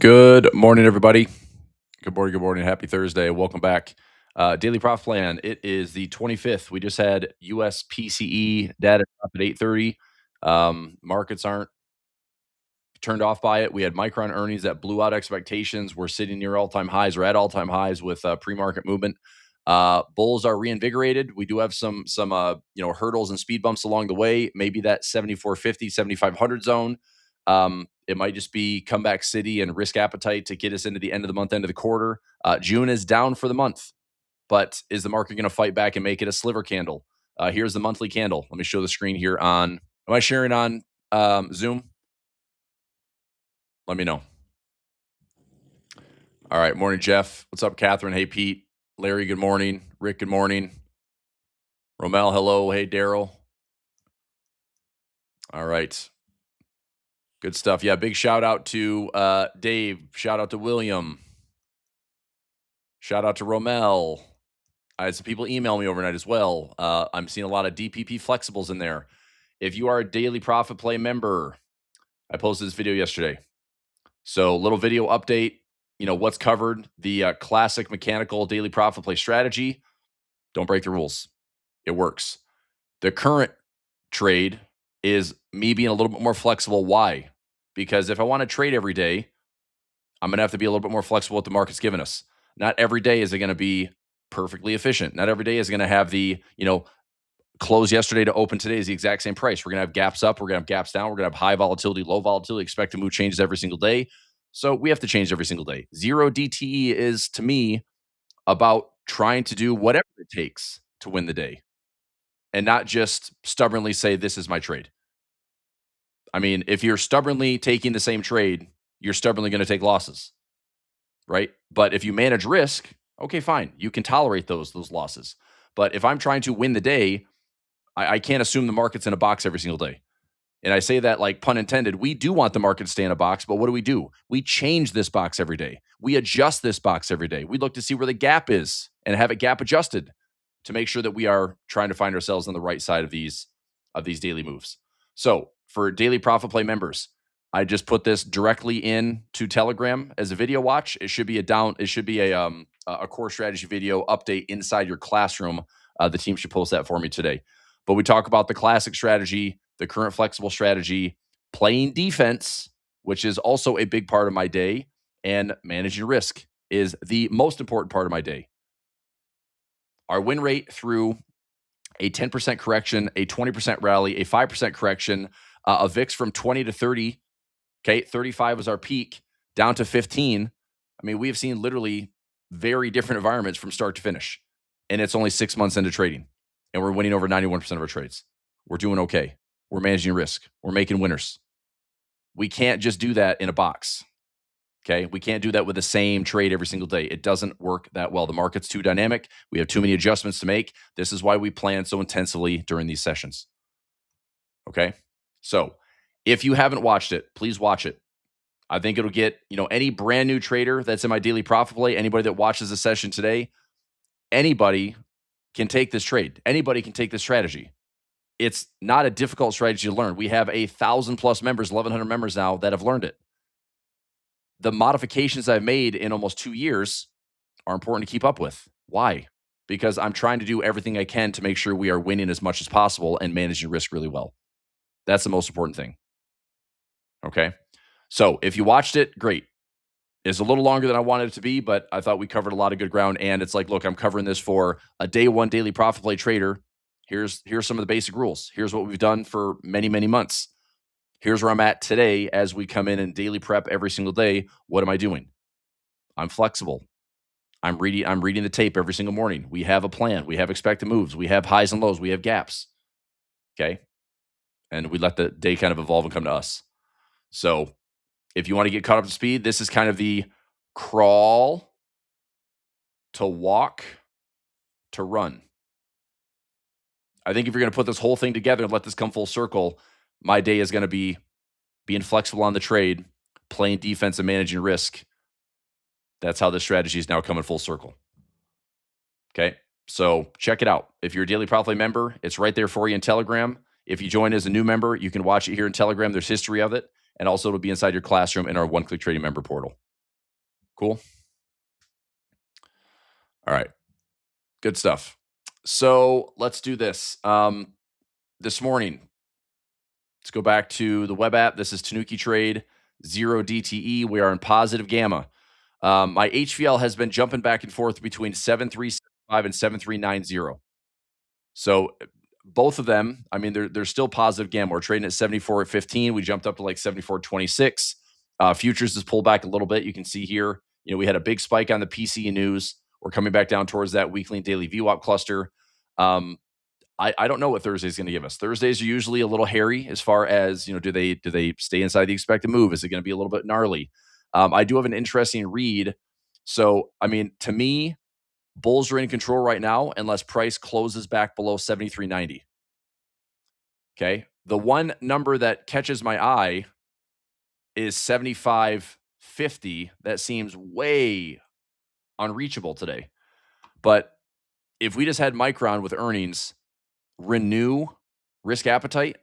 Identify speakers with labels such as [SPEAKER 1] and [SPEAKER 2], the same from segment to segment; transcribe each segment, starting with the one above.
[SPEAKER 1] Good morning, everybody. Good morning. Good morning. Happy Thursday. Welcome back. Daily Profit Plan. It is the 25th. We just had US PCE data up at 8:30. Markets aren't turned off by it. We had Micron earnings that blew out expectations. We're sitting near all-time highs or at all-time highs with pre-market movement. Bulls are reinvigorated. We do have some hurdles and speed bumps along the way. Maybe that 7450, 7500 zone. It might just be comeback city and risk appetite to get us into the end of the month, end of the quarter. June is down for the month, but is the market going to fight back and make it a sliver candle? Here's the monthly candle. Let me show the screen here on. Am I sharing on Zoom? Let me know. All right. Morning, Jeff. What's up, Catherine? Hey, Pete. Larry, good morning. Rick, good morning. Romel, hello. Hey, Daryl. All right. Good stuff. Yeah, big shout out to Dave. Shout out to William. Shout out to Romel. I had some people email me overnight as well. I'm seeing a lot of DPP flexibles in there. If you are a Daily Profit Play member, I posted this video yesterday. So, little video update. What's covered, the classic mechanical Daily Profit Play strategy. Don't break the rules. It works. The current trade is me being a little bit more flexible. Why? Because if I want to trade every day, I'm going to have to be a little bit more flexible with the market's given us. Not every day is it going to be perfectly efficient. Not every day is going to have the, close yesterday to open today is the exact same price. We're going to have gaps up. We're going to have gaps down. We're going to have high volatility, low volatility. Expect to move changes every single day. So we have to change every single day. Zero DTE is, to me, about trying to do whatever it takes to win the day and not just stubbornly say, this is my trade. I mean, if you're stubbornly taking the same trade, you're stubbornly going to take losses, right? But if you manage risk, okay, fine. You can tolerate those losses. But if I'm trying to win the day, I can't assume the market's in a box every single day. And I say that like pun intended. We do want the market to stay in a box, but what do? We change this box every day. We adjust this box every day. We look to see where the gap is and have it gap adjusted to make sure that we are trying to find ourselves on the right side of these daily moves. So for Daily Profit Play members, I just put this directly in to Telegram as a video watch. It should be a core strategy video update inside your classroom. The team should post that for me today. But we talk about the classic strategy, the current flexible strategy, playing defense, which is also a big part of my day, and managing risk is the most important part of my day. Our win rate through a 10% correction, a 20% rally, a 5% correction, a VIX from 20 to 30. Okay, 35 was our peak, down to 15. I mean, we have seen literally very different environments from start to finish. And it's only 6 months into trading. And we're winning over 91% of our trades. We're doing okay. We're managing risk. We're making winners. We can't just do that in a box. Okay, we can't do that with the same trade every single day. It doesn't work that well. The market's too dynamic. We have too many adjustments to make. This is why we plan so intensively during these sessions. Okay, so if you haven't watched it, please watch it. I think it'll get, any brand new trader that's in my Daily Profit Play, anybody that watches the session today, anybody can take this trade. Anybody can take this strategy. It's not a difficult strategy to learn. We have 1,000+ members, 1,100 members now that have learned it. The modifications I've made in almost 2 years are important to keep up with. Why? Because I'm trying to do everything I can to make sure we are winning as much as possible and managing risk really well. That's the most important thing. Okay. So if you watched it, great. It's a little longer than I wanted it to be, but I thought we covered a lot of good ground. And it's like, look, I'm covering this for a day one Daily Profit Play trader. Here's some of the basic rules. Here's what we've done for many, many months. Here's where I'm at today as we come in and daily prep every single day. What am I doing? I'm flexible. I'm reading the tape every single morning. We have a plan. We have expected moves. We have highs and lows. We have gaps. Okay. And we let the day kind of evolve and come to us. So if you want to get caught up to speed, this is kind of the crawl to walk to run. I think if you're going to put this whole thing together and let this come full circle, my day is going to be being flexible on the trade, playing defense and managing risk. That's how this strategy is now coming full circle. Okay. So check it out. If you're a Daily Profit Play member, it's right there for you in Telegram. If you join as a new member, you can watch it here in Telegram. There's history of it. And also it'll be inside your classroom in our one-click trading member portal. Cool. All right. Good stuff. So let's do this. This morning, let's go back to the web app. This is Tanuki Trade, 0 DTE. We are in positive gamma. My HVL has been jumping back and forth between 7375 and 7390. So both of them, I mean, they're still positive gamma. We're trading at 74 at 15. We jumped up to like 74.26. Futures has pulled back a little bit. You can see here, we had a big spike on the PCE news. We're coming back down towards that weekly and daily VWAP cluster. I don't know what Thursday is going to give us. Thursdays are usually a little hairy as far as, do they stay inside the expected move? Is it going to be a little bit gnarly? I do have an interesting read. So, I mean, to me, bulls are in control right now unless price closes back below 73.90. Okay. The one number that catches my eye is 75.50. That seems way unreachable today. But if we just had Micron with earnings renew risk appetite,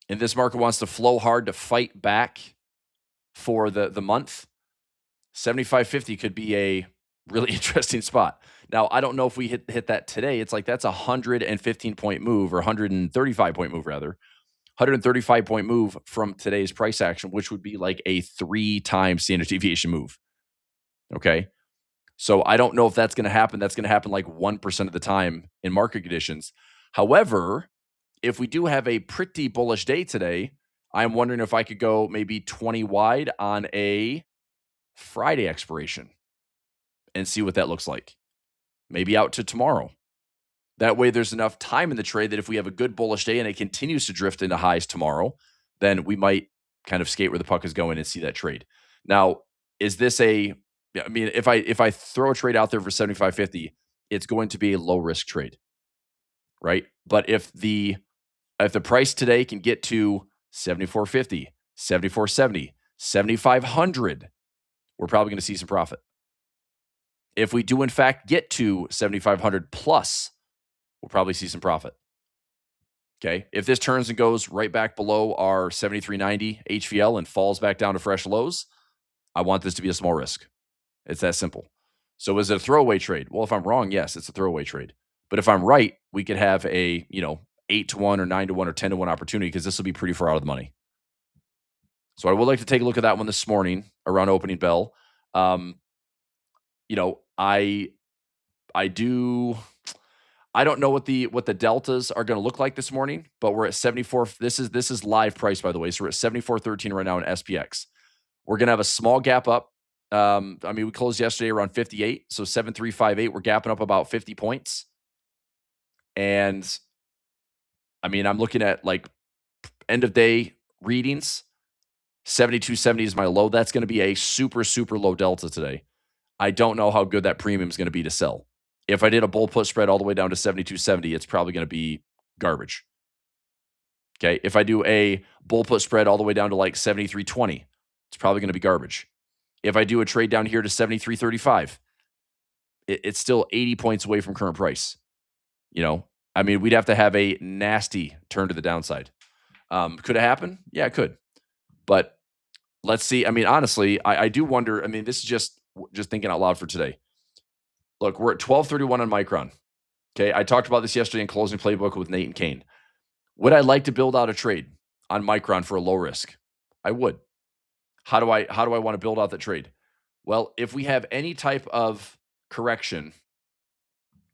[SPEAKER 1] and this market wants to flow hard to fight back for the month, 75.50 could be a really interesting spot. Now, I don't know if we hit that today. It's like that's a 115-point move, or 135-point move, rather. 135-point move from today's price action, which would be like a 3-time standard deviation move. Okay. So I don't know if that's going to happen. That's going to happen like 1% of the time in market conditions. However, if we do have a pretty bullish day today, I'm wondering if I could go maybe 20 wide on a Friday expiration and see what that looks like. Maybe out to tomorrow. That way there's enough time in the trade that if we have a good bullish day and it continues to drift into highs tomorrow, then we might kind of skate where the puck is going and see that trade. Now, is this if I throw a trade out there for 75.50, it's going to be a low risk trade, right? But if the price today can get to 74.50, 74.70, 7,500, we're probably going to see some profit. If we do in fact get to 7,500 plus, we'll probably see some profit. Okay. If this turns and goes right back below our 73.90 HVL and falls back down to fresh lows, I want this to be a small risk. It's that simple. So is it a throwaway trade? Well, if I'm wrong, yes, it's a throwaway trade. But if I'm right, we could have a, 8-to-1 or 9-to-1 or 10-to-1 opportunity, because this will be pretty far out of the money. So I would like to take a look at that one this morning around opening bell. I don't know what the deltas are going to look like this morning, but we're at 74. This is live price, by the way. So we're at 74.13 right now in SPX. We're going to have a small gap up. We closed yesterday around 58, so 7358. We're gapping up about 50 points. And I'm looking at like end of day readings. 72.70 is my low. That's going to be a super, super low delta today. I don't know how good that premium is going to be to sell. If I did a bull put spread all the way down to 72.70, it's probably going to be garbage. Okay. If I do a bull put spread all the way down to like 73.20, it's probably going to be garbage. If I do a trade down here to 73.35, it's still 80 points away from current price. We'd have to have a nasty turn to the downside. Could it happen? Yeah, it could. But let's see. Honestly, I do wonder. This is just thinking out loud for today. Look, we're at 12.31 on Micron. Okay, I talked about this yesterday in Closing Playbook with Nate and Kane. Would I like to build out a trade on Micron for a low risk? I would. How do I want to build out that trade? Well, if we have any type of correction,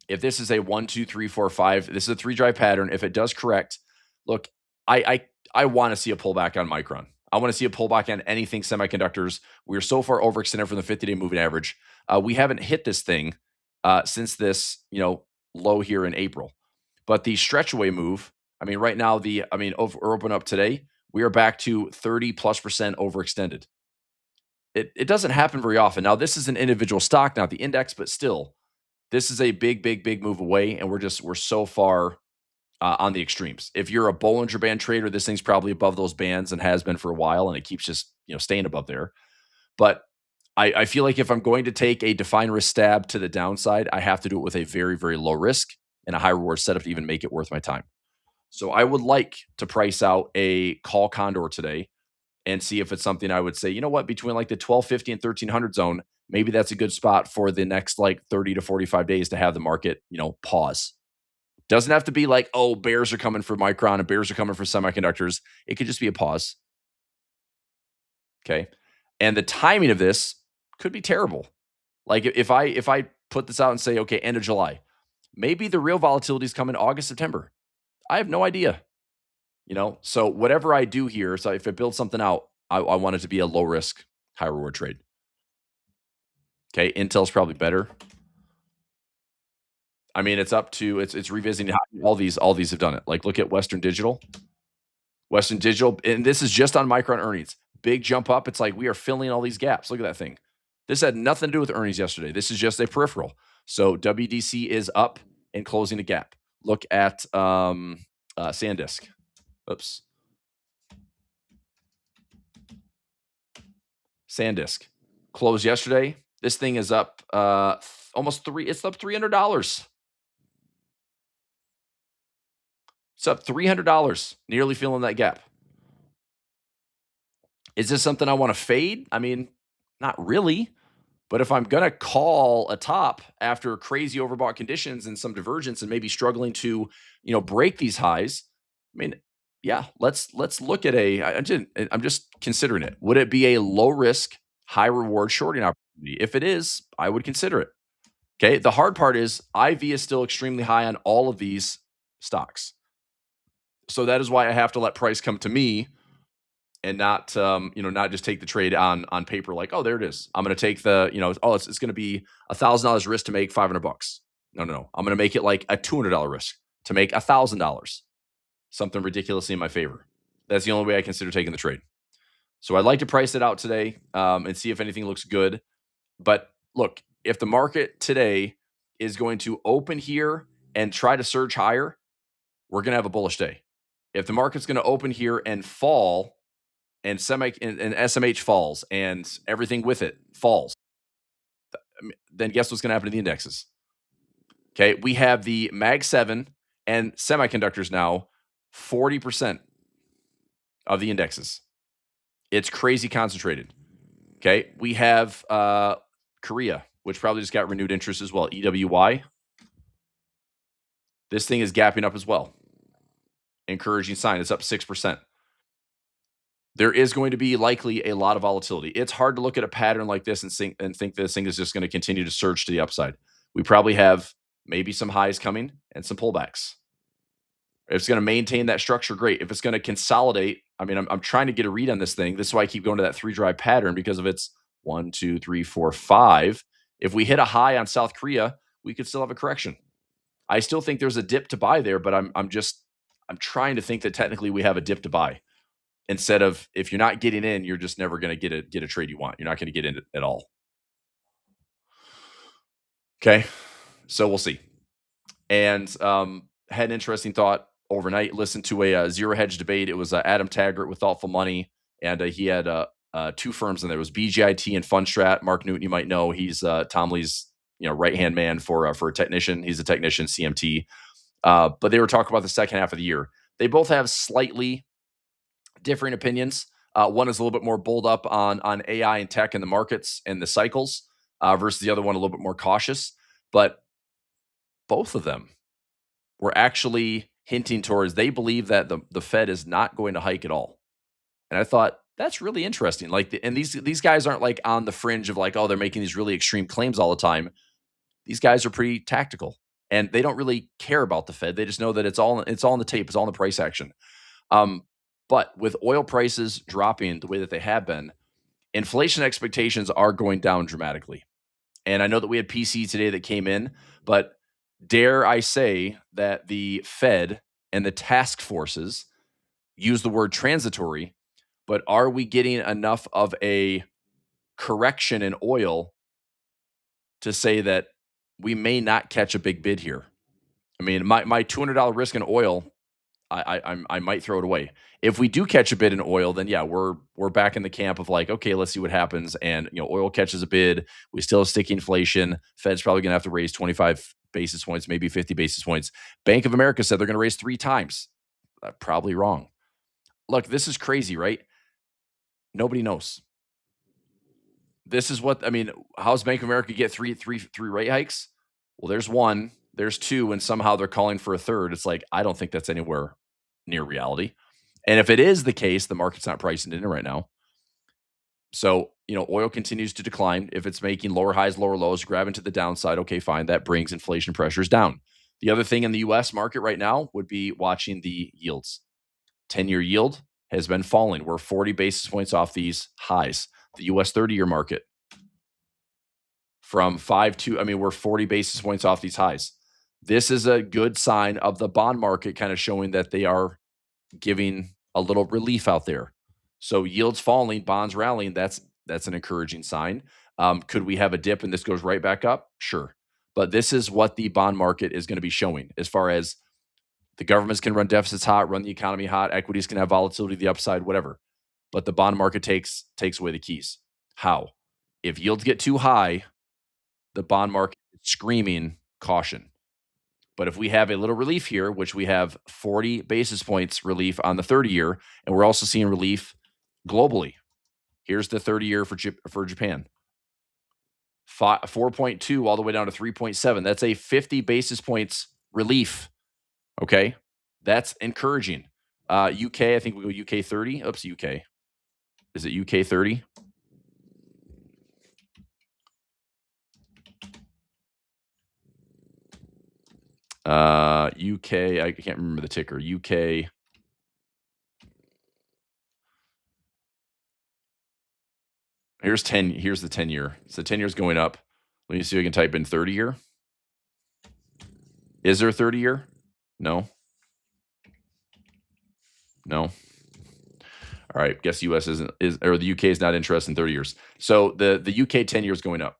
[SPEAKER 1] if this is a 1, 2, 3, 4, 5, this is a 3-drive pattern. If it does correct, look, I want to see a pullback on Micron. I want to see a pullback on anything semiconductors. We're so far overextended from the 50-day moving average. We haven't hit this thing since this, low here in April. But the stretch away move, right now, we're open up today. We are back to 30+% overextended. It doesn't happen very often. Now, this is an individual stock, not the index, but still, this is a big, big, big move away. And we're so far on the extremes. If you're a Bollinger Band trader, this thing's probably above those bands and has been for a while, and it keeps just staying above there. But I feel like if I'm going to take a defined risk stab to the downside, I have to do it with a very, very low risk and a high reward setup to even make it worth my time. So I would like to price out a call condor today and see if it's something I would say, you know what, between like the 1250 and 1300 zone, maybe that's a good spot for the next like 30 to 45 days to have the market, pause. Doesn't have to be like, oh, bears are coming for Micron and bears are coming for semiconductors. It could just be a pause. Okay. And the timing of this could be terrible. Like if I put this out and say, okay, end of July, maybe the real volatility is coming August, September. I have no idea. So whatever I do here, so if I build something out, I want it to be a low risk, high reward trade. Okay. Intel's probably better. I mean, it's up to it's revisiting how all these have done it. Like look at Western Digital. Western Digital, and this is just on Micron earnings. Big jump up. It's like we are filling all these gaps. Look at that thing. This had nothing to do with earnings yesterday. This is just a peripheral. So WDC is up and closing a gap. Look at SanDisk. Oops. SanDisk closed yesterday. This thing is up almost three. It's up $300. It's up $300. Nearly filling that gap. Is this something I want to fade? I mean, not really. But if I'm going to call a top after crazy overbought conditions and some divergence and maybe struggling to, break these highs, I mean, yeah, let's look at I'm just considering it. Would it be a low risk, high reward shorting opportunity? If it is, I would consider it. Okay. The hard part is IV is still extremely high on all of these stocks. So that is why I have to let price come to me and not just take the trade on paper like, oh, there it is. I'm going to take it's going to be $1,000 risk to make $500. No. I'm going to make it like a $200 risk to make $1,000. Something ridiculously in my favor. That's the only way I consider taking the trade. So I'd like to price it out today and see if anything looks good. But look, if the market today is going to open here and try to surge higher, we're going to have a bullish day. If the market's going to open here and fall, and SMH falls and everything with it falls, then guess what's going to happen to the indexes? Okay, we have the Mag 7 and semiconductors now 40% of the indexes. It's crazy concentrated. Okay, we have Korea, which probably just got renewed interest as well. EWY. This thing is gapping up as well. Encouraging sign. It's up 6%. There is going to be likely a lot of volatility. It's hard to look at a pattern like this and think this thing is just going to continue to surge to the upside. We probably have maybe some highs coming and some pullbacks. If it's going to maintain that structure, great. If it's going to consolidate, I mean, I'm trying to get a read on this thing. This is why I keep going to that 3-drive pattern, because of its 1, 2, 3, 4, 5. If we hit a high on South Korea, we could still have a correction. I still think there's a dip to buy there, but I'm trying to think that technically we have a dip to buy. Instead of, if you're not getting in, you're just never going to get a trade you want. You're not going to get in at all. Okay, so we'll see. And had an interesting thought overnight. Listened to a zero hedge debate. It was Adam Taggart with Thoughtful Money, and he had two firms in there. It was BGIT and Fundstrat. Mark Newton, you might know, he's Tom Lee's right hand man for a technician. He's a technician, CMT. But they were talking about the second half of the year. They both have slightly differing opinions. One is a little bit more bulled up on AI and tech and the markets and the cycles, versus the other one a little bit more cautious. But both of them were actually hinting towards, they believe that the Fed is not going to hike at all. And I thought, that's really interesting. And these guys aren't like on the fringe of like, oh, they're making these really extreme claims all the time. These guys are pretty tactical, and they don't really care about the Fed. They just know that it's all on the tape. It's all in the price action. But with oil prices dropping the way that they have been, inflation expectations are going down dramatically. And I know that we had PC today that came in, but dare I say that the Fed and the task forces use the word transitory, but are we getting enough of a correction in oil to say that we may not catch a big bid here? I mean, my $200 risk in oil, I might throw it away. If we do catch a bid in oil, then yeah, we're back in the camp of like, okay, let's see what happens. And oil catches a bid. We still have sticky inflation. Fed's probably gonna have to raise 25 basis points, maybe 50 basis points. Bank of America said they're gonna raise 3 times. Probably wrong. Look, this is crazy, right? Nobody knows. This is what I mean. How's Bank of America get three rate hikes? Well, there's one, there's two, and somehow they're calling for a third. It's like I don't think that's anywhere near reality. And if it is the case, the market's not pricing it in right now. So, oil continues to decline. If it's making lower highs, lower lows, grabbing to the downside, okay, fine. That brings inflation pressures down. The other thing in the US market right now would be watching the yields. 10-year yield has been falling. We're 40 basis points off these highs. The US 30-year market from 5 to, I mean, we're 40 basis points off these highs. This is a good sign of the bond market kind of showing that they are giving a little relief out there. So yields falling, bonds rallying, that's an encouraging sign. Could we have a dip and this goes right back up? Sure. But this is what the bond market is going to be showing as far as the governments can run deficits hot, run the economy hot, equities can have volatility to the upside, whatever. But the bond market takes away the keys. How? If yields get too high, the bond market is screaming caution. But if we have a little relief here, which we have 40 basis points relief on the 30-year, and we're also seeing relief globally. Here's the 30-year for Japan. 4.2 all the way down to 3.7. That's a 50 basis points relief. Okay. That's encouraging. UK, I think we go UK 30. Oops, UK. Is it UK 30? UK, I can't remember the ticker. UK. Here's the 10-year. So 10 years going up. Let me see if I can type in 30-year. Is there a 30-year? No. No. All right. Guess US or the UK is not interested in 30 years. So the UK 10 years going up.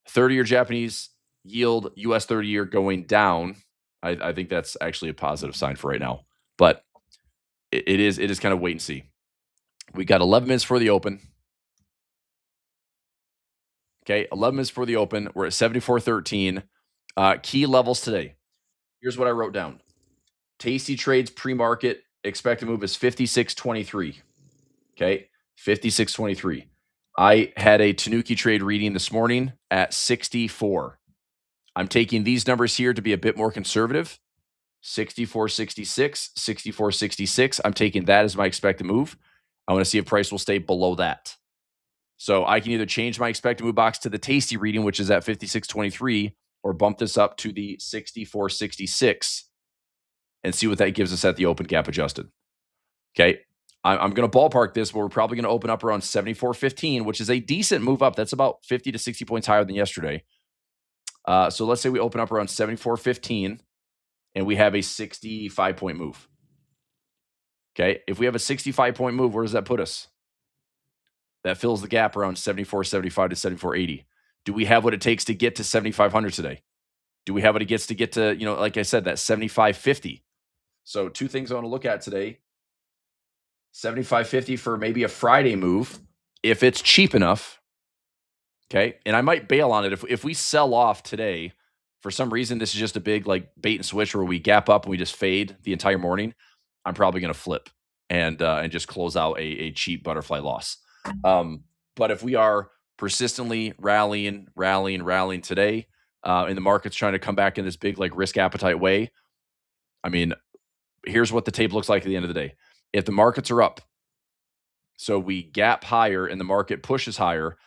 [SPEAKER 1] 30-year Japanese yield, US 30-year going down. I think that's actually a positive sign for right now. But it is kind of wait and see. We got 11 minutes for the open. Okay, 11 minutes for the open. We're at 74.13. Key levels today. Here's what I wrote down. Tasty Trades pre-market expected move is 56.23. Okay, 56.23. I had a Tanuki trade reading this morning at 64. I'm taking these numbers here to be a bit more conservative. 64.66, 64.66. I'm taking that as my expected move. I want to see if price will stay below that. So I can either change my expected move box to the Tasty reading, which is at 56.23, or bump this up to the 64.66 and see what that gives us at the open gap adjusted. Okay. I'm going to ballpark this, but we're probably going to open up around 74.15, which is a decent move up. That's about 50 to 60 points higher than yesterday. So let's say we open up around 74.15 and we have a 65-point move. Okay. If we have a 65-point move, where does that put us? That fills the gap around 74.75 to 74.80. Do we have what it takes to get to 7,500 today? Do we have what it gets to get to, like I said, that 75.50? So two things I want to look at today. 75.50 for maybe a Friday move, if it's cheap enough. Okay. And I might bail on it. If we sell off today, for some reason, this is just a big like bait and switch where we gap up and we just fade the entire morning, I'm probably going to flip and just close out a cheap butterfly loss. But if we are persistently rallying today, and the market's trying to come back in this big like risk appetite way, I mean, here's what the tape looks like at the end of the day. If the markets are up, so we gap higher and the market pushes higher,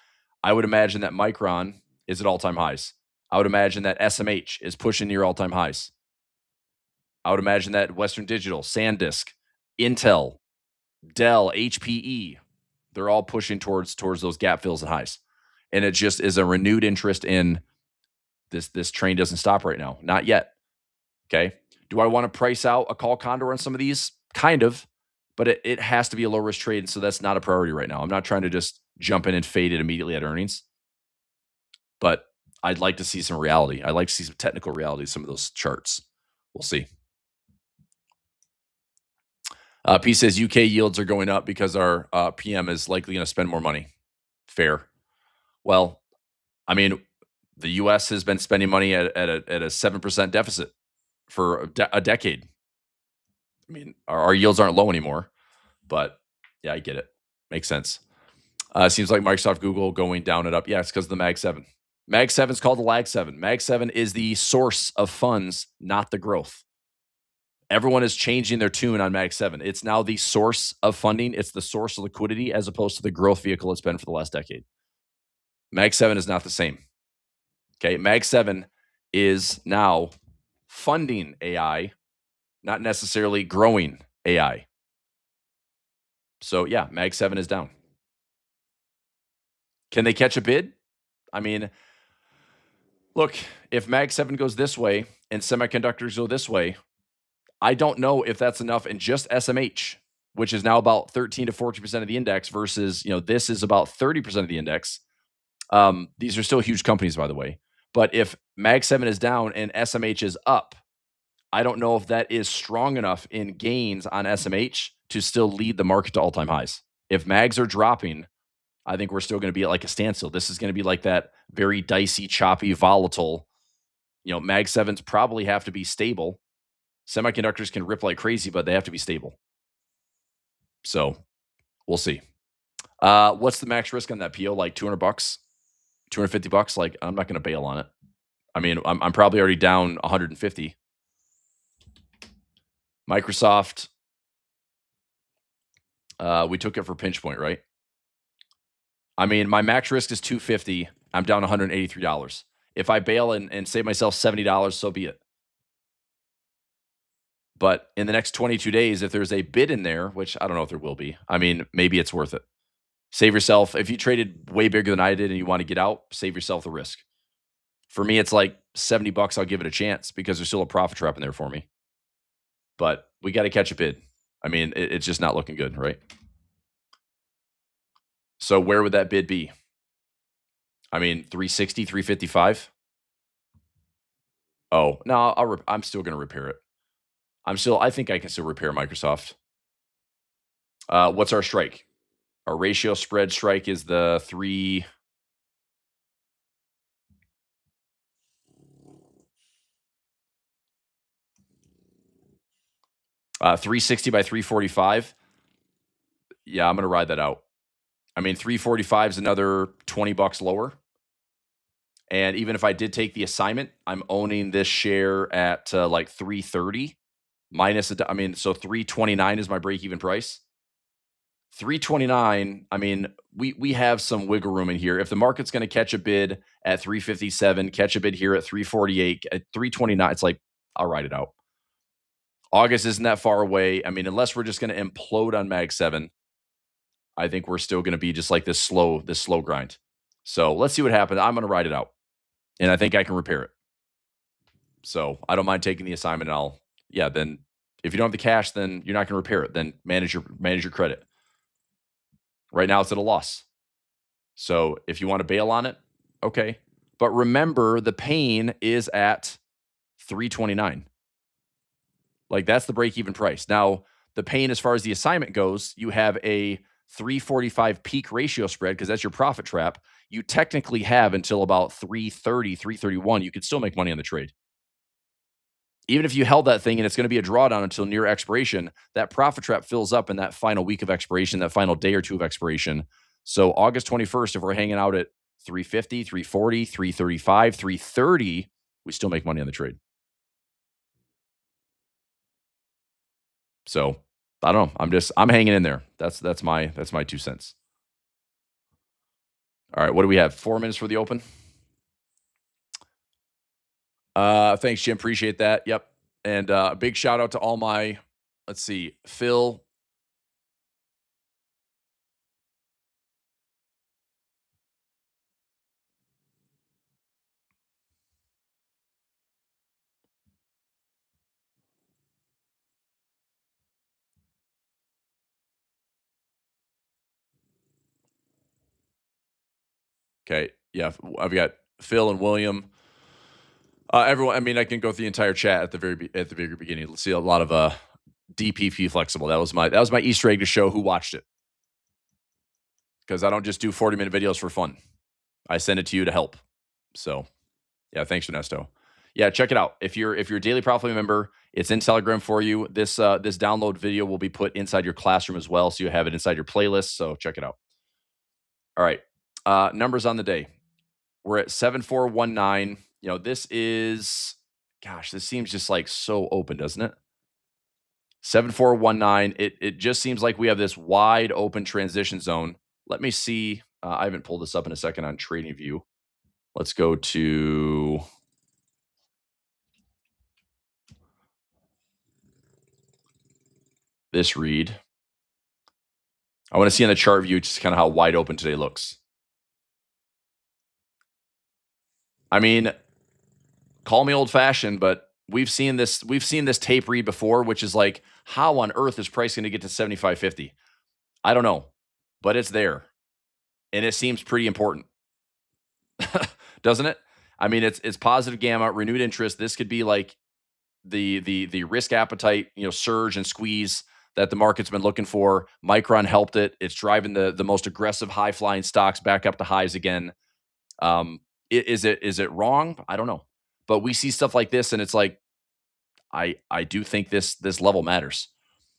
[SPEAKER 1] I would imagine that Micron is at all-time highs. I would imagine that SMH is pushing near all-time highs. I would imagine that Western Digital, SanDisk, Intel, Dell, HPE, they're all pushing towards those gap fills and highs. And it just is a renewed interest in this train doesn't stop right now. Not yet. Okay. Do I want to price out a call condor on some of these? Kind of. But it has to be a low risk trade. And so that's not a priority right now. I'm not trying to just jump in and fade it immediately at earnings. But I'd like to see some reality. I'd like to see some technical reality, some of those charts. We'll see. P says UK yields are going up because our PM is likely going to spend more money. Fair. Well, I mean, the U.S. has been spending money at a 7% deficit for a decade. I mean, our yields aren't low anymore, but yeah, I get it. Makes sense. Seems like Microsoft, Google going down and up. Yeah, it's because of the Mag 7. Mag 7 is called the Lag 7. Mag 7 is the source of funds, not the growth. Everyone is changing their tune on Mag 7. It's now the source of funding. It's the source of liquidity as opposed to the growth vehicle it's been for the last decade. Mag 7 is not the same. Okay. Mag 7 is now funding AI, not necessarily growing AI. So, yeah, Mag 7 is down. Can they catch a bid? I mean, look, if Mag 7 goes this way and semiconductors go this way, I don't know if that's enough in just SMH, which is now about 13 to 14% of the index versus, this is about 30% of the index. These are still huge companies, by the way. But if Mag 7 is down and SMH is up, I don't know if that is strong enough in gains on SMH to still lead the market to all-time highs. If Mags are dropping, I think we're still going to be at like a standstill. This is going to be like that very dicey, choppy, volatile. Mag 7s probably have to be stable. Semiconductors can rip like crazy, but they have to be stable. So we'll see. What's the max risk on that PO? Like $200, $250? Like, I'm not going to bail on it. I mean, I'm probably already down 150. Microsoft, we took it for pinch point, right? I mean, my max risk is $250. I'm down $183. If I bail and save myself $70, so be it. But in the next 22 days, if there's a bid in there, which I don't know if there will be, I mean, maybe it's worth it. Save yourself. If you traded way bigger than I did and you want to get out, save yourself the risk. For me, it's like $70. I'll give it a chance because there's still a profit trap in there for me. But we got to catch a bid. I mean, it's just not looking good, right? So where would that bid be? I mean, 360, 355? Oh, no, I'm still going to repair it. I think I can still repair Microsoft. What's our strike? Our ratio spread strike is the 360 by 345. Yeah, I'm going to ride that out. I mean, 345 is another $20 lower. And even if I did take the assignment, I'm owning this share at like 330 minus I mean, so 329 is my break even price. 329, I mean, we have some wiggle room in here. If the market's going to catch a bid at 357, catch a bid here at 348, at 329, it's like I'll ride it out. August isn't that far away. I mean, unless we're just going to implode on Mag 7, I think we're still going to be just like this slow grind. So let's see what happens. I'm going to ride it out, and I think I can repair it. So I don't mind taking the assignment. Then if you don't have the cash, then you're not going to repair it. Then manage your credit. Right now it's at a loss. So if you want to bail on it, okay. But remember, the pain is at 329. Like that's the break-even price. Now, the pain as far as the assignment goes, you have a 345 peak ratio spread because that's your profit trap. You technically have until about 330, 331. You could still make money on the trade. Even if you held that thing and it's going to be a drawdown until near expiration, that profit trap fills up in that final week of expiration, that final day or two of expiration. So August 21st, if we're hanging out at 350, 340, 335, 330, we still make money on the trade. So I don't know. I'm hanging in there. That's my 2 cents. All right. What do we have? 4 minutes for the open. Thanks, Jim. Appreciate that. Yep. And a big shout out to all my, let's see, Phil. Okay. Yeah. I've got Phil and William. Everyone, I mean, I can go through the entire chat at the very beginning. Let's see a lot of DPP flexible. That was my Easter egg to show who watched it. Because I don't just do 40-minute videos for fun. I send it to you to help. So, yeah, thanks, Ernesto. Yeah, check it out. If you're a daily profit member, it's in Telegram for you. This download video will be put inside your classroom as well, so you have it inside your playlist. So check it out. All right, numbers on the day. We're at 7419. You know, this is, gosh, this seems just like so open, doesn't it? 7419. It just seems like we have this wide open transition zone. Let me see. I haven't pulled this up in a second on TradingView. Let's go to this read. I want to see on the chart view just kind of how wide open today looks. I mean, call me old fashioned, but we've seen this tape read before, which is like, how on earth is price going to get to 75.50? I don't know, but it's there. And it seems pretty important. Doesn't it? I mean, it's positive gamma, renewed interest. This could be like the risk appetite, surge and squeeze that the market's been looking for. Micron helped it. It's driving the most aggressive high flying stocks back up to highs again. Is it wrong? I don't know. But we see stuff like this and it's like, I do think this level matters.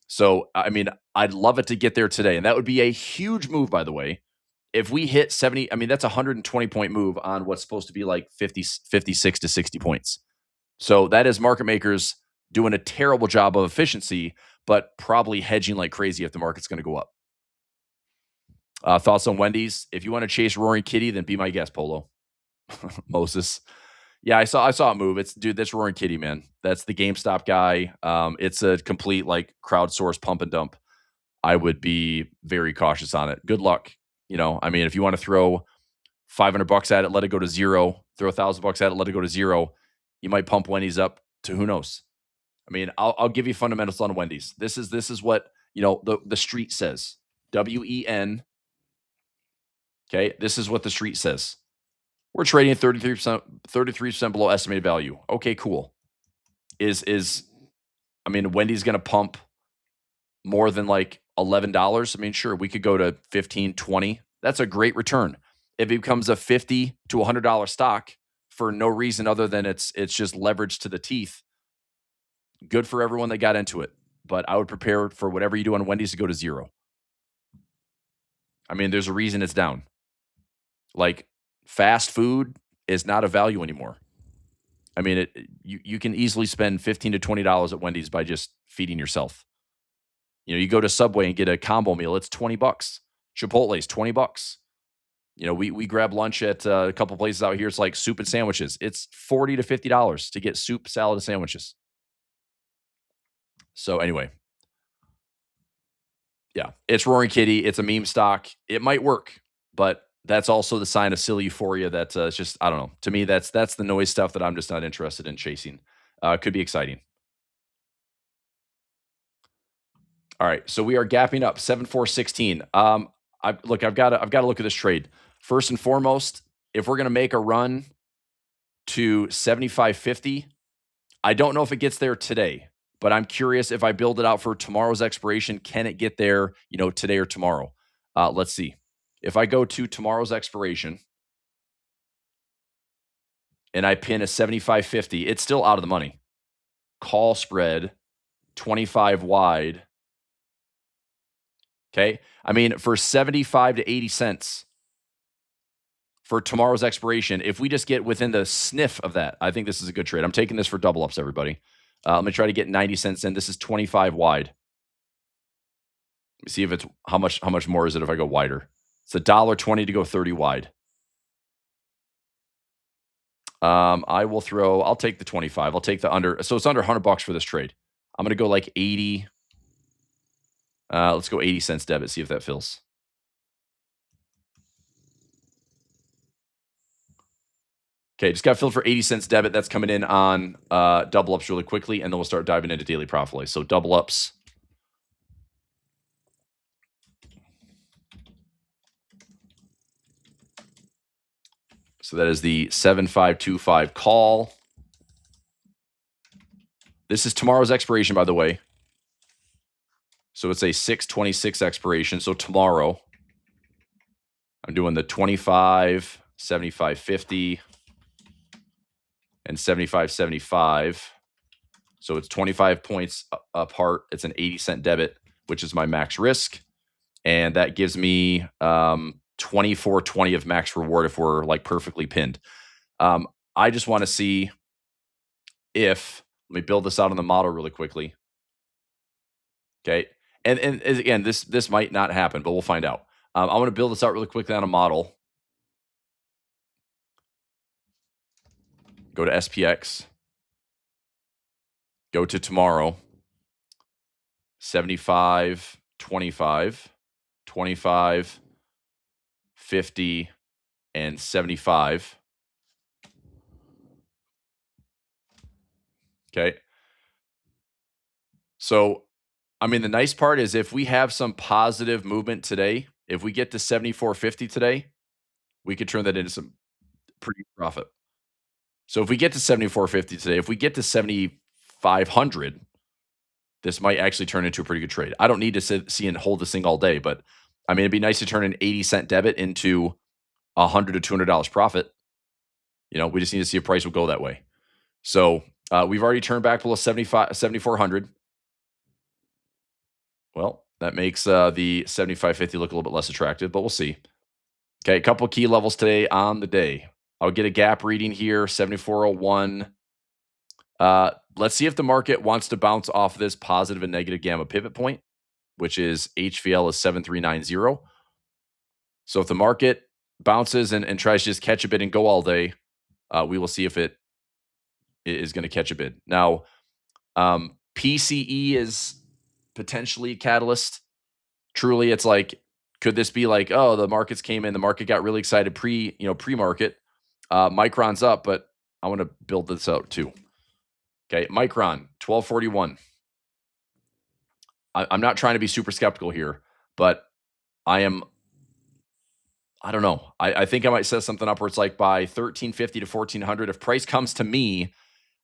[SPEAKER 1] So, I mean, I'd love it to get there today. And that would be a huge move, by the way. If we hit 70, I mean, that's a 120-point move on what's supposed to be like 56 to 60 points. So that is market makers doing a terrible job of efficiency, but probably hedging like crazy if the market's going to go up. Thoughts on Wendy's? If you want to chase Roaring Kitty, then be my guest, Polo. Moses. Yeah, I saw it move. That's Roaring Kitty, man. That's the GameStop guy. It's a complete like crowdsourced pump and dump. I would be very cautious on it. Good luck. I mean, if you want to throw $500 at it, let it go to zero. Throw $1,000 at it, let it go to zero. You might pump Wendy's up to who knows. I mean, I'll give you fundamentals on Wendy's. This is what the street says. WEN. Okay, this is what the street says. We're trading at 33% below estimated value. Okay, cool. I mean, Wendy's going to pump more than like $11. I mean, sure, we could go to 15, 20. That's a great return. If it becomes a $50 to $100 stock for no reason other than it's just leverage to the teeth, good for everyone that got into it. But I would prepare for whatever you do on Wendy's to go to zero. I mean, there's a reason it's down. Like, fast food is not a value anymore. I mean, you can easily spend $15 to $20 at Wendy's by just feeding yourself. You go to Subway and get a combo meal, it's $20. Chipotle's $20. We grab lunch at a couple places out here. It's like soup and sandwiches. It's $40 to $50 to get soup, salad, and sandwiches. So anyway, yeah, it's Roaring Kitty. It's a meme stock. It might work, but that's also the sign of silly euphoria that it's just, I don't know. To me, that's the noise stuff that I'm just not interested in chasing. Could be exciting. All right, so we are gapping up 7416. I've got to look at this trade. First and foremost, if we're going to make a run to 75.50, I don't know if it gets there today, but I'm curious if I build it out for tomorrow's expiration, can it get there, today or tomorrow? Let's see. If I go to tomorrow's expiration and I pin a 75.50, it's still out of the money. Call spread 25 wide. Okay. I mean, for 75 to 80 cents for tomorrow's expiration, if we just get within the sniff of that, I think this is a good trade. I'm taking this for double ups, everybody. Let me try to get 90 cents in. This is 25 wide. Let me see if it's how much more is it if I go wider. It's $1.20 to go 30 wide. I'll take the 25. I'll take the under. So it's under $100 for this trade. I'm going to go like 80. Let's go 80 cents debit, see if that fills. Okay, just got filled for 80 cents debit. That's coming in on double ups really quickly, and then we'll start diving into daily profit. So double ups. So that is the 7525 call. This is tomorrow's expiration, by the way. So it's a 6/26 expiration. So tomorrow, I'm doing the 25, 75.50, and 75.75. So it's 25 points apart. It's an 80-cent debit, which is my max risk. And that gives me 24.20 of max reward if we're like perfectly pinned. I just want to see if, let me build this out on the model really quickly. Okay. And again, this might not happen, but we'll find out. I want to build this out really quickly on a model. Go to SPX. Go to tomorrow. 75, 25, 25, 50, and 75. Okay. So, I mean, the nice part is if we have some positive movement today, if we get to 74.50 today, we could turn that into some pretty profit. So if we get to 74.50 today, if we get to 7,500, this might actually turn into a pretty good trade. I don't need to see and hold this thing all day, but I mean, it'd be nice to turn an 80-cent debit into $100 to $200 profit. You know, we just need to see if price will go that way. So we've already turned back below 7,400. Well, that makes the 75.50 look a little bit less attractive, but we'll see. Okay, a couple key levels today on the day. I'll get a gap reading here, 74.01. Let's see if the market wants to bounce off this positive and negative gamma pivot point, which is HVL is 7390. So if the market bounces and tries to just catch a bid and go all day, we will see if it is going to catch a bid. Now, PCE is potentially a catalyst. Truly, it's like, could this be like, oh, the markets came in, the market got really excited pre-market. Micron's up, but I want to build this out too. Okay, Micron, 1241. I'm not trying to be super skeptical here, but I don't know. I think I might set something up where it's like by 1350 to 1400. If price comes to me,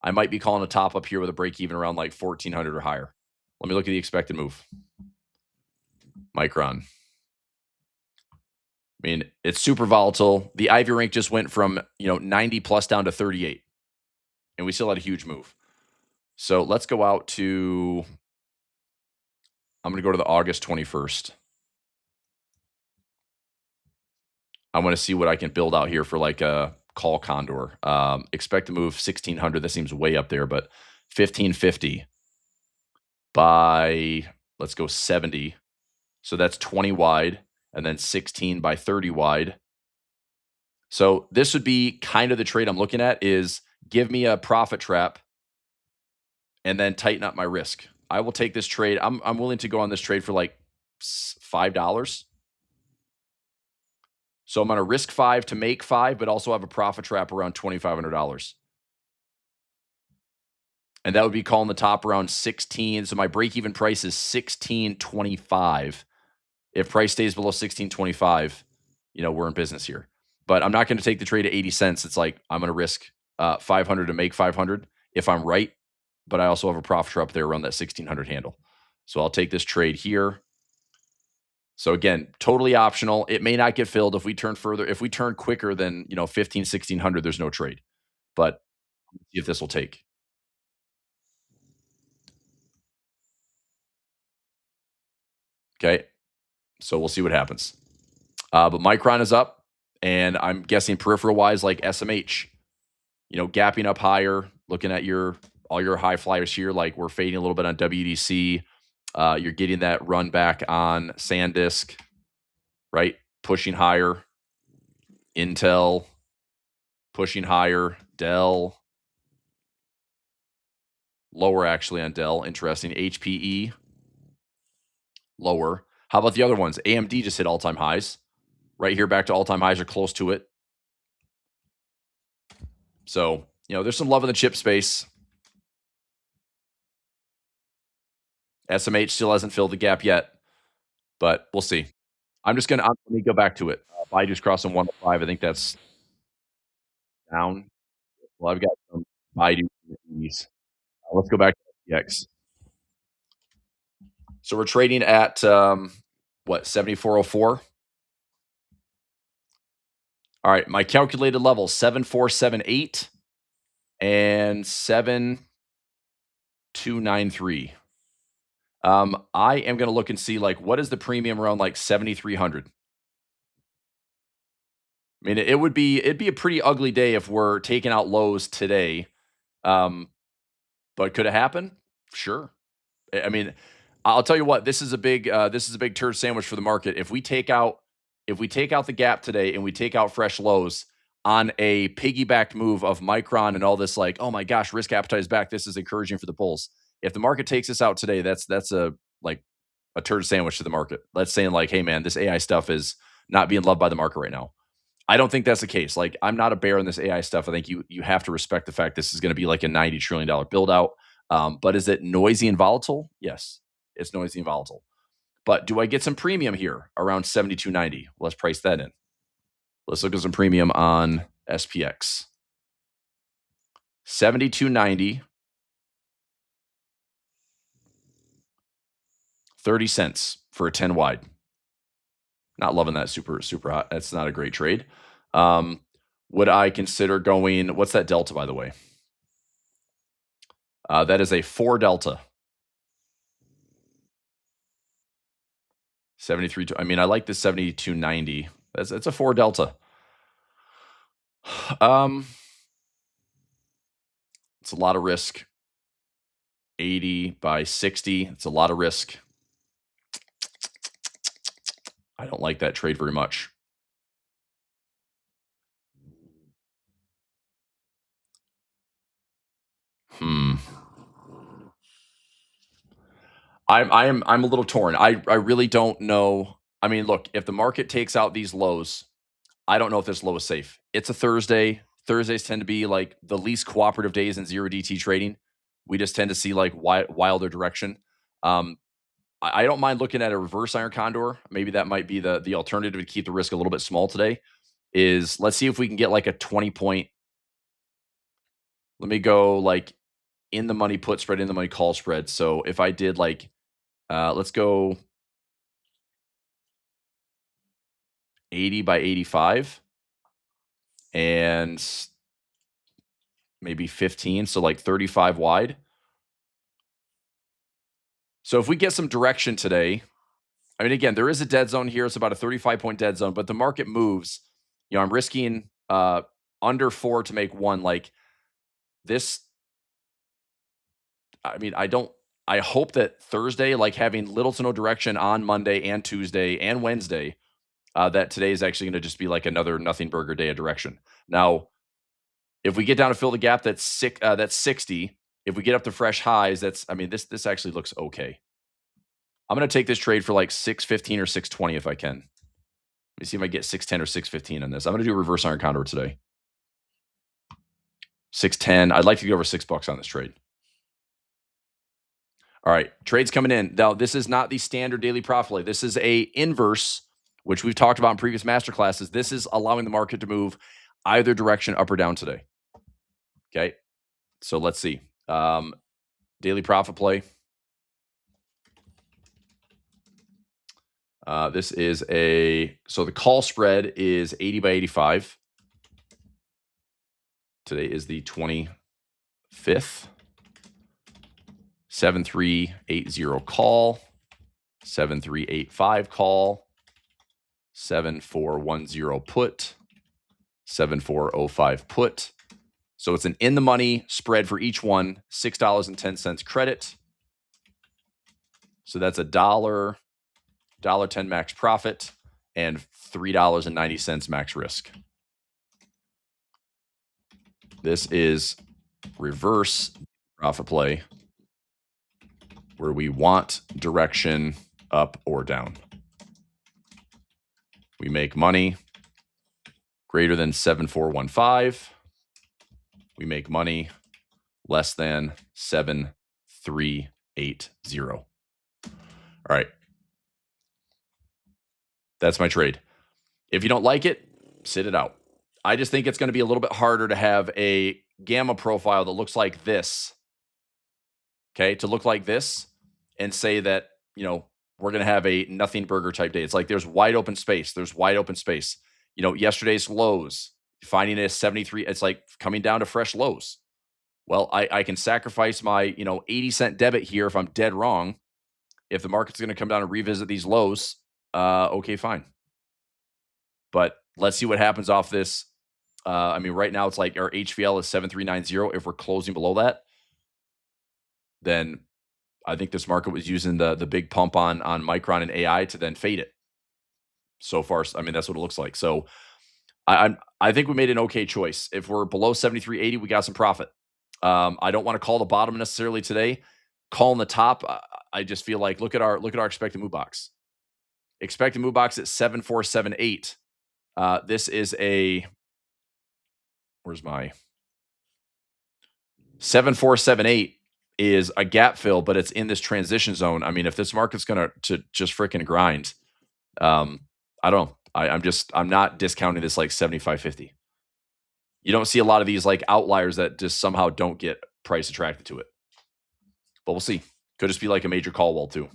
[SPEAKER 1] I might be calling a top up here with a break even around like 1400 or higher. Let me look at the expected move. Micron. I mean, it's super volatile. The Ivy rank just went from 90 plus down to 38, and we still had a huge move. So let's go out to, I'm going to go to the August 21st. I want to see what I can build out here for like a call condor. Expect to move 1600. That seems way up there, but 1550 by, let's go 70. So that's 20 wide, and then 16 by 30 wide. So this would be kind of the trade I'm looking at, is give me a profit trap and then tighten up my risk. I will take this trade. I'm willing to go on this trade for like $5. So I'm going to risk 5 to make 5, but also have a profit trap around $2,500. And that would be calling the top around 16. So my break-even price is 16.25. If price stays below 16.25, we're in business here. But I'm not going to take the trade at 80 cents. It's like I'm going to risk 500 to make 500 if I'm right, but I also have a profit trap there around that 1600 handle. So I'll take this trade here. So again, totally optional. It may not get filled if we turn further. If we turn quicker than 15, 1600, there's no trade. But let's see if this will take. Okay, so we'll see what happens. But Micron is up, and I'm guessing peripheral wise, like SMH, gapping up higher. Looking at all your high flyers here, like we're fading a little bit on WDC. You're getting that run back on SanDisk, right? Pushing higher. Intel pushing higher. Dell lower actually on Dell. Interesting. HPE lower. How about the other ones? AMD just hit all-time highs. Right here, back to all-time highs or close to it. So, there's some love in the chip space. SMH still hasn't filled the gap yet, but we'll see. Let me go back to it. Baidu's crossing 105. I think that's down. Well, I've got some Baidu. Let's go back to FTX. So we're trading at, 7404? All right, my calculated level, 7478. and 7293. I am going to look and see like what is the premium around like 7300. I mean, it'd be a pretty ugly day if we're taking out lows today. Um, but could it happen? Sure. I mean, I'll tell you what, this is a big turd sandwich for the market. If we take out the gap today and we take out fresh lows on a piggybacked move of Micron and all this, like, oh my gosh, risk appetite is back. This is encouraging for the bulls. If the market takes us out today, that's a like a turd sandwich to the market. That's saying like, hey man, this AI stuff is not being loved by the market right now. I don't think that's the case. Like, I'm not a bear in this AI stuff. I think you have to respect the fact this is going to be like a $90 trillion build out. But is it noisy and volatile? Yes, it's noisy and volatile. But do I get some premium here around 72.90? Let's price that in. Let's look at some premium on SPX. 72.90, 30 cents for a 10 wide. Not loving that super hot. That's not a great trade. Would I consider going, what's that delta, by the way? That is a 4 delta. 73. I mean, I like the 72.90. That's a 4 delta. It's a lot of risk. 80 by 60. It's a lot of risk. I don't like that trade very much. I'm a little torn. I really don't know. I mean, look, if the market takes out these lows, I don't know if this low is safe. It's a Thursday. Thursdays tend to be like the least cooperative days in zero DT trading. We just tend to see like wilder direction. I don't mind looking at a reverse iron condor. Maybe that might be the alternative to keep the risk a little bit small today. Is let's see if we can get like a 20 point. Let me go like in the money put spread, in the money call spread. So if I did like, let's go 80 by 85 and maybe 15. So like 35 wide. So if we get some direction today, I mean, again, there is a dead zone here. It's about a 35-point dead zone, but the market moves. You know, I'm risking under 4 to make 1. Like this, I mean, I hope that Thursday, like having little to no direction on Monday and Tuesday and Wednesday, that today is actually going to just be like another nothing burger day of direction. Now, if we get down to fill the gap, that's 60. If we get up to fresh highs, this actually looks okay. I'm going to take this trade for like 615 or 620 if I can. Let me see if I get 610 or 615 on this. I'm going to do a reverse iron condor today. 610. I'd like to go over $6 on this trade. All right, trades coming in. Now, this is not the standard daily profit play. This is a inverse, which we've talked about in previous master classes. This is allowing the market to move either direction, up or down today. Okay, so let's see. Daily profit play. This is so the call spread is 80 by 85. Today is the 25th. 7380 call, 7385 call, 7410 put, 7405 put. So it's an in the money spread for each one, $6.10 credit. So that's $1.10 max profit and $3.90 max risk. This is reverse profit play, where we want direction up or down. We make money greater than 7415. We make money less than 7380. All right. That's my trade. If you don't like it, sit it out. I just think it's going to be a little bit harder to have a gamma profile that looks like this. Okay, to look like this and say that, you know, we're going to have a nothing burger type day. It's like there's wide open space. There's wide open space. You know, yesterday's lows, finding a 73, it's like coming down to fresh lows. Well, I can sacrifice my, 80-cent debit here if I'm dead wrong. If the market's going to come down and revisit these lows, okay, fine. But let's see what happens off this. I mean, right now it's like our HVL is 7390. If we're closing below that, then I think this market was using the big pump on Micron and AI to then fade it. So far, I mean, that's what it looks like. So I think we made an okay choice. If we're below 73.80, we got some profit. I don't want to call the bottom necessarily today. Calling the top, I just feel like look at our expected move box. Expected move box at 7478. This is a where's my 7478 is a gap fill, but it's in this transition zone. I mean, if this market's gonna to just freaking grind, I don't know. I'm not discounting this like 75.50. You don't see a lot of these like outliers that just somehow don't get price attracted to it. But we'll see. Could just be like a major call wall too.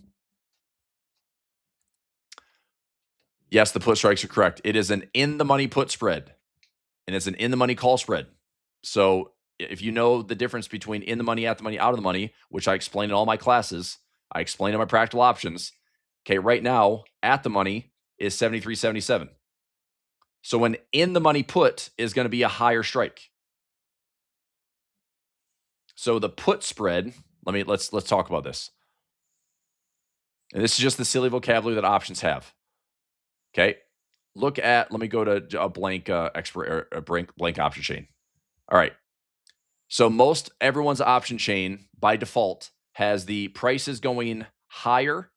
[SPEAKER 1] Yes, the put strikes are correct. It is an in the money put spread, and it's an in the money call spread. So if you know the difference between in the money, at the money, out of the money, which I explain in all my classes, I explain in my practical options. Okay, right now at the money is 73.77. So an in the money put is going to be a higher strike. So the put spread, let's talk about this. And this is just the silly vocabulary that options have. Okay. Let me go to a blank blank option chain. All right. So most everyone's option chain by default has the prices going higher.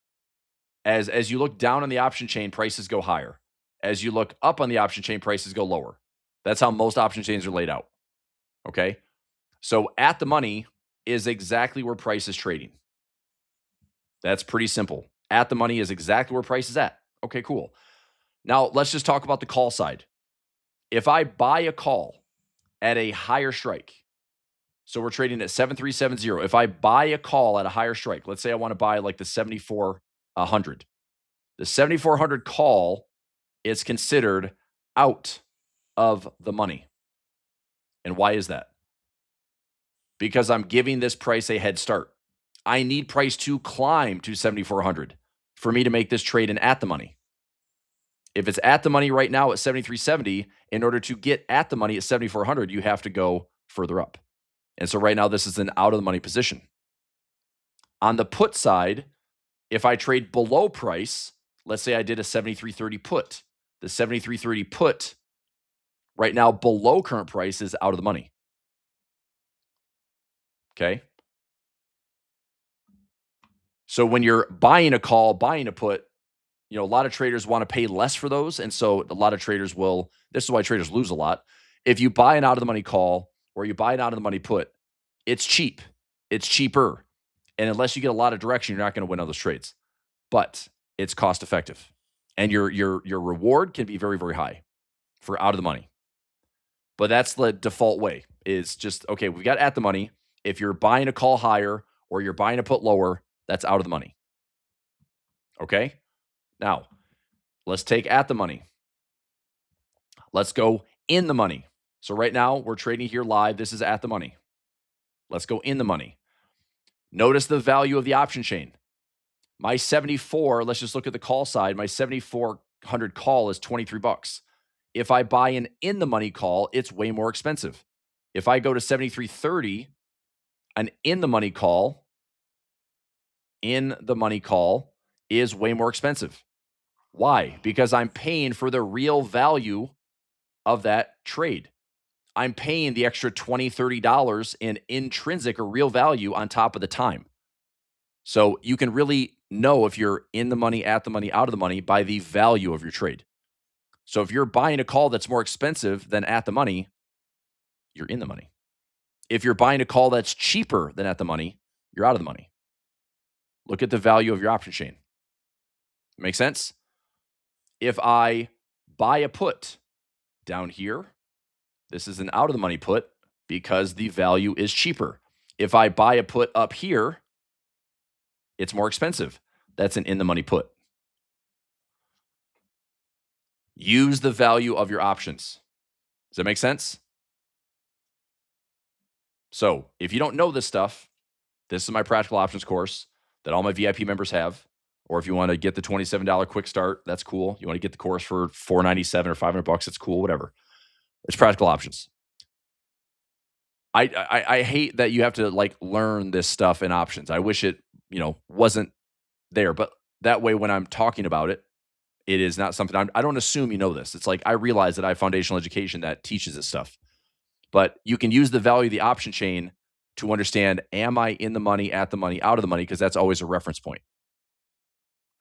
[SPEAKER 1] As you look down on the option chain, prices go higher. As you look up on the option chain, prices go lower. That's how most option chains are laid out. Okay. So at the money is exactly where price is trading. That's pretty simple. At the money is exactly where price is at. Okay, cool. Now let's just talk about the call side. If I buy a call at a higher strike, so we're trading at 7370. If I buy a call at a higher strike, let's say I want to buy like the 7400. The 7400 call is considered out of the money. And why is that? Because I'm giving this price a head start. I need price to climb to 7400 for me to make this trade in at the money. If it's at the money right now at 7370, in order to get at the money at 7400, you have to go further up. And so right now, this is an out of the money position. On the put side, if I trade below price, let's say I did a 7330 put, the 7330 put right now below current price is out of the money. Okay. So when you're buying a call, buying a put, a lot of traders want to pay less for those. And so a lot of traders this is why traders lose a lot. If you buy an out of the money call or you buy an out of the money put, it's cheap. It's cheaper. And unless you get a lot of direction, you're not going to win on those trades. But it's cost effective. And your reward can be very, very high for out of the money. But that's the default way is just, okay, we got at the money. If you're buying a call higher or you're buying a put lower, that's out of the money. Okay? Now, let's take at the money. Let's go in the money. So right now we're trading here live. This is at the money. Let's go in the money. Notice the value of the option chain. My 74, let's just look at the call side. My 7400 call is $23. If I buy an in the money call, it's way more expensive. If I go to 7330, an in the money call is way more expensive. Why? Because I'm paying for the real value of that trade. I'm paying the extra $20, $30 in intrinsic or real value on top of the time. So you can really know if you're in the money, at the money, out of the money by the value of your trade. So if you're buying a call that's more expensive than at the money, you're in the money. If you're buying a call that's cheaper than at the money, you're out of the money. Look at the value of your option chain. Make sense? If I buy a put down here, this is an out of the money put because the value is cheaper. If I buy a put up here, it's more expensive. That's an in the money put. Use the value of your options. Does that make sense? So if you don't know this stuff, this is my practical options course that all my VIP members have. Or if you want to get the $27 quick start, that's cool. You want to get the course for $497 or $500, it's cool, whatever. It's practical options. I hate that you have to like learn this stuff in options. I wish it, wasn't there, but that way when I'm talking about it, it is not something I don't assume you know this. It's like I realize that I have foundational education that teaches this stuff. But you can use the value of the option chain to understand, am I in the money, at the money, out of the money? Because that's always a reference point.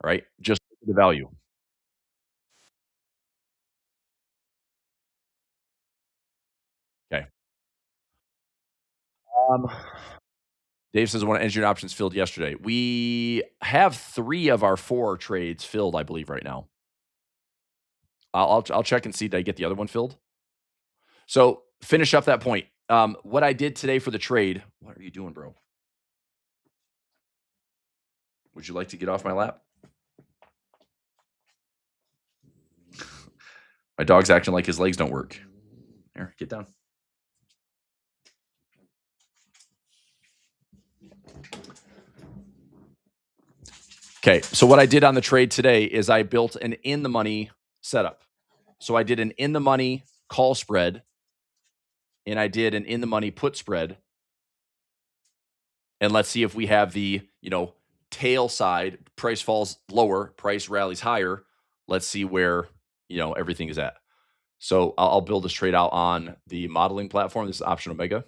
[SPEAKER 1] All right. Just the value. Okay. Um, Dave says, I want to engineer options filled yesterday. We have 3 of our 4 trades filled, I believe, right now. I'll check and see, did I get the other one filled? So finish up that point. What I did today for the trade, what are you doing, bro? Would you like to get off my lap? My dog's acting like his legs don't work. Here, get down. Okay, so what I did on the trade today is I built an in the money setup. So I did an in the money call spread and I did an in the money put spread. And let's see if we have the, tail side, price falls lower, price rallies higher. Let's see where, everything is at. So I'll build this trade out on the modeling platform. This is Option Omega.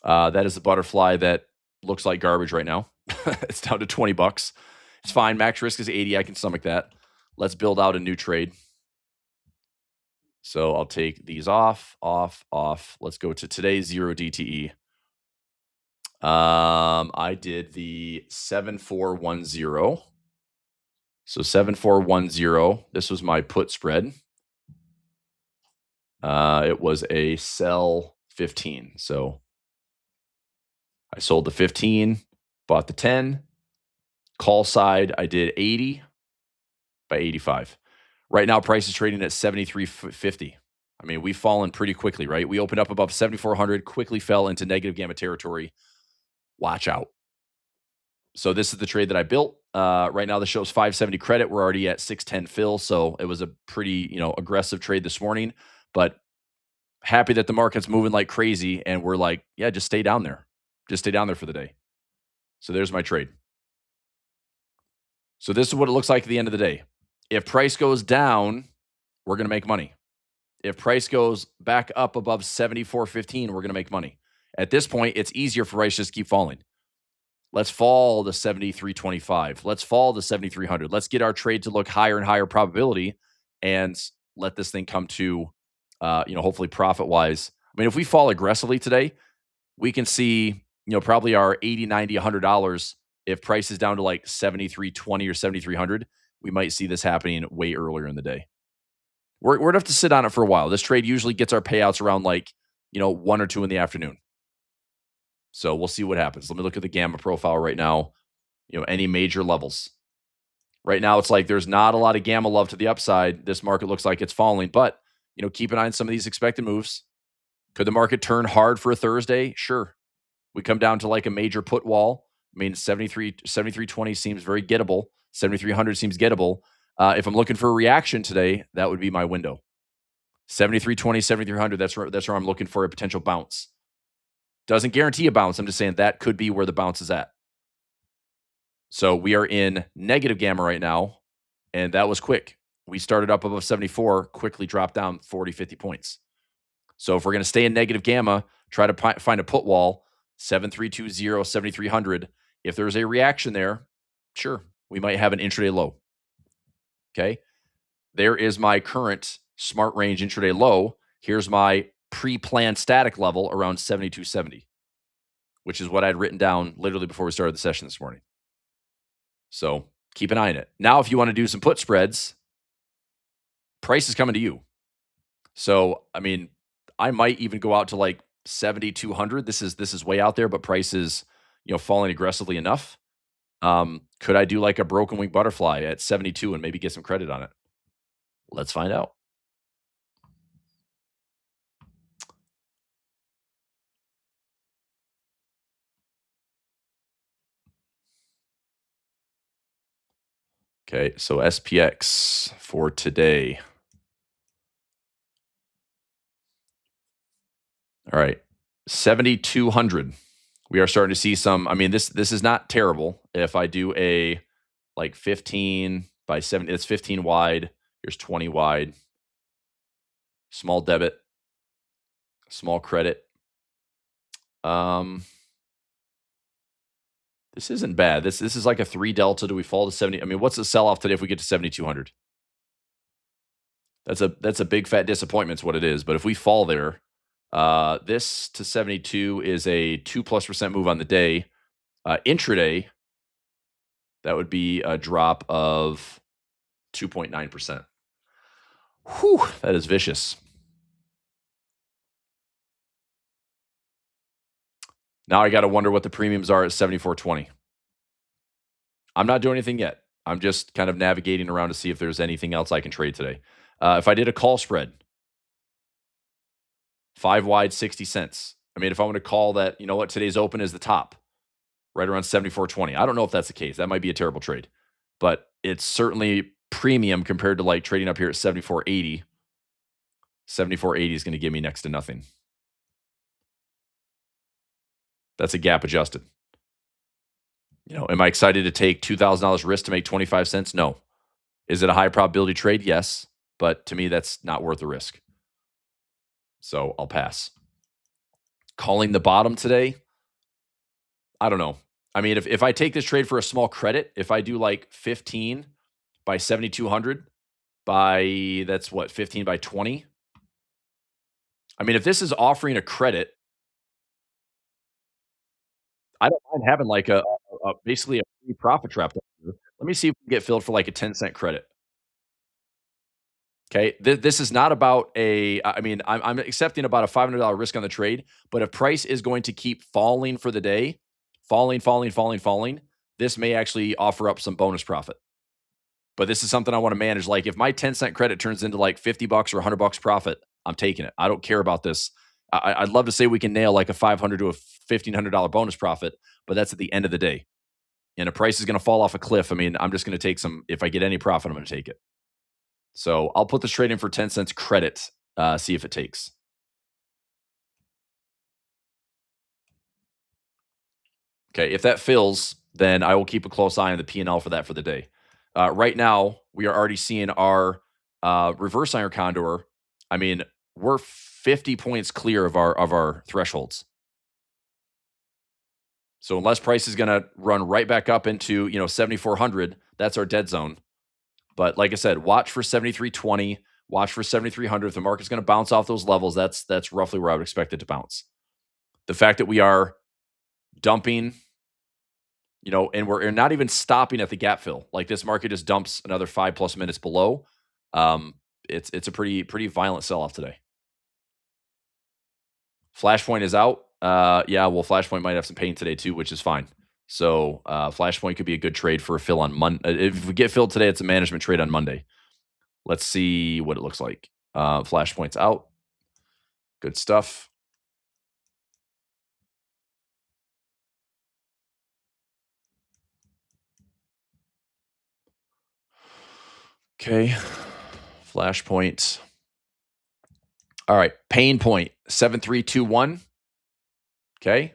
[SPEAKER 1] That is the butterfly that looks like garbage right now. It's down to $20. It's fine. Max risk is 80. I can stomach that. Let's build out a new trade. So I'll take these off, off, off. Let's go to today's 0 DTE. I did the 7410. So 7410. This was my put spread. It was a sell 15. So I sold the 15, bought the 10. Call side, I did 80 by 85. Right now, price is trading at 73.50. I mean, we've fallen pretty quickly, right? We opened up above 7,400, quickly fell into negative gamma territory. Watch out. So this is the trade that I built. Right now, the show's 570 credit. We're already at 610 fill. So it was a pretty, aggressive trade this morning. But happy that the market's moving like crazy. And we're like, yeah, just stay down there. Just stay down there for the day. So there's my trade. So this is what it looks like at the end of the day. If price goes down, we're going to make money. If price goes back up above 74.15, we're going to make money. At this point, it's easier for price to just keep falling. Let's fall to 73.25. Let's fall to 7,300. Let's get our trade to look higher and higher probability and let this thing come to, hopefully profit wise. I mean, if we fall aggressively today, we can see, probably our 80, 90, $100. If price is down to like 73.20 or 7,300, we might see this happening way earlier in the day. We're going to have to sit on it for a while. This trade usually gets our payouts around like, 1 or 2 in the afternoon. So we'll see what happens. Let me look at the gamma profile right now. Any major levels. Right now, it's like there's not a lot of gamma love to the upside. This market looks like it's falling, but keep an eye on some of these expected moves. Could the market turn hard for a Thursday? Sure. We come down to like a major put wall. I mean, 7320 seems very gettable. 7300 seems gettable. If I'm looking for a reaction today, that would be my window. 7320, 7300. That's where I'm looking for a potential bounce. Doesn't guarantee a bounce. I'm just saying that could be where the bounce is at. So we are in negative gamma right now, and that was quick. We started up above 74, quickly dropped down 40, 50 points. So if we're going to stay in negative gamma, try to find a put wall, 7320, 7300. If there's a reaction there, sure, we might have an intraday low. Okay. There is my current smart range intraday low. Here's my pre-planned static level around 7270, which is what I'd written down literally before we started the session this morning. So keep an eye on it. Now, if you want to do some put spreads, price is coming to you. So, I mean, I might even go out to like 7,200. This is way out there, but price is, falling aggressively enough. Could I do like a broken wing butterfly at 72 and maybe get some credit on it? Let's find out. Okay, so SPX for today. All right, 7,200. We are starting to see some. I mean, this is not terrible. If I do a like 15 by 7, it's 15 wide. Here's 20 wide. Small debit, small credit. Um, this isn't bad. This is like a 3 delta. Do we fall to 70? I mean, what's the sell off today if we get to 7,200? That's a big fat disappointment. Is what it is. But if we fall there, this to 72 is a 2+% move on the day. Intraday, that would be a drop of 2.9%. Whew, that is vicious. Now I got to wonder what the premiums are at 74.20. I'm not doing anything yet. I'm just kind of navigating around to see if there's anything else I can trade today. If I did a call spread, 5 wide, 60 cents. I mean, if I want to call that, you know what, today's open is the top, right around 74.20. I don't know if that's the case. That might be a terrible trade, but it's certainly premium compared to like trading up here at 74.80. 74.80 is going to give me next to nothing. That's a gap adjusted. You know, am I excited to take $2,000 risk to make 25 cents? No. Is it a high probability trade? Yes. But to me, that's not worth the risk. So I'll pass. Calling the bottom today, I don't know. I mean, if I take this trade for a small credit, if I do like 15 by 7,200 by, that's what, 15 by 20. I mean, if this is offering a credit, I don't mind having like basically a free profit trap. Let me see if we can get filled for like a 10-cent credit. Okay. This is not about I mean, I'm accepting about a $500 risk on the trade, but if price is going to keep falling for the day, falling, this may actually offer up some bonus profit. But this is something I want to manage. Like if my 10-cent credit turns into like $50 or $100 profit, I'm taking it. I don't care about this. I'd love to say we can nail like a $500 to a $1,500 bonus profit, but that's at the end of the day. And a price is going to fall off a cliff. I mean, I'm just going to take some. If I get any profit, I'm going to take it. So I'll put this trade in for 10 cents credit, see if it takes. Okay, if that fills, then I will keep a close eye on the P&L for that for the day. Right now, we are already seeing our reverse iron condor. I mean, we're 50 points clear of our thresholds. So unless price is going to run right back up into 7,400, that's our dead zone. But like I said, watch for 73.20, watch for 7,300. If the market's going to bounce off those levels, that's roughly where I would expect it to bounce. The fact that we are dumping, and we're not even stopping at the gap fill. Like this market just dumps another 5+ minutes below. It's a pretty violent sell off today. Flashpoint is out. Yeah, well, Flashpoint might have some pain today too, which is fine. So Flashpoint could be a good trade for a fill on Monday. If we get filled today, it's a management trade on Monday. Let's see what it looks like. Flashpoint's out. Good stuff. Okay. Flashpoint. All right. Pain point 7321. Okay.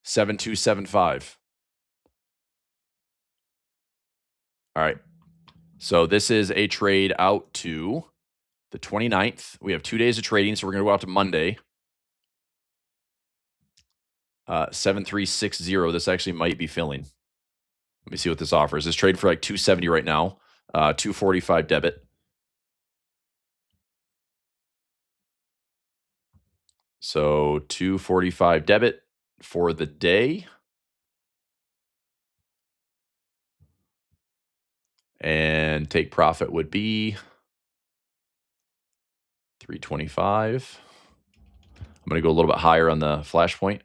[SPEAKER 1] 7275. All right. So this is a trade out to the 29th. We have 2 days of trading, so we're going to go out to Monday. 7360. This actually might be filling. Let me see what this offers. This trade for like 270 right now. 245 debit. So 245 debit for the day. And take profit would be 325. I'm going to go a little bit higher on the Flashpoint.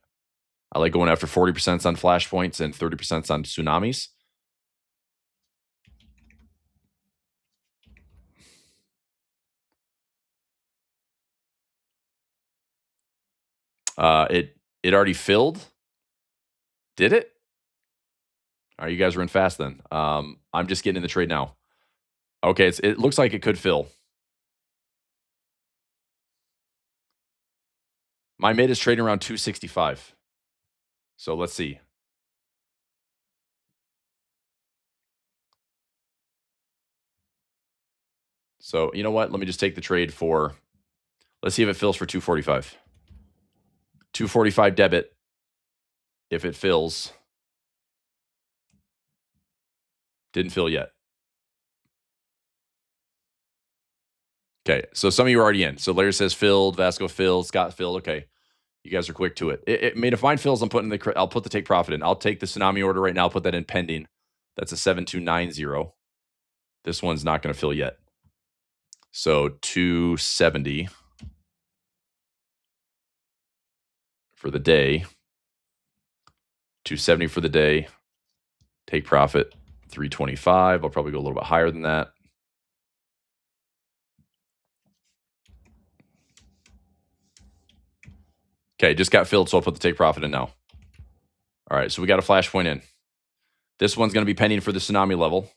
[SPEAKER 1] I like going after 40% on Flashpoints and 30% on tsunamis. It already filled. Did it? All right, you guys are in fast then. I'm just getting in the trade now. Okay, it looks like it could fill. My mid is trading around 265. So let's see. So you know what? Let me just take the trade for. Let's see if it fills for 245. 245 debit. If it fills, didn't fill yet. Okay, so some of you are already in. So Larry says filled, Vasco filled, Scott filled. Okay, you guys are quick to it. I mean, if mine fills, I'll put the take profit in. I'll take the tsunami order right now. Put that in pending. That's a 7290. This one's not going to fill yet. So 270 for the day. 270 for the day. Take profit 325. I'll probably go a little bit higher than that. Okay, just got filled, so I'll put the take profit in now. All right, so we got a flashpoint in. This one's going to be pending for the tsunami level.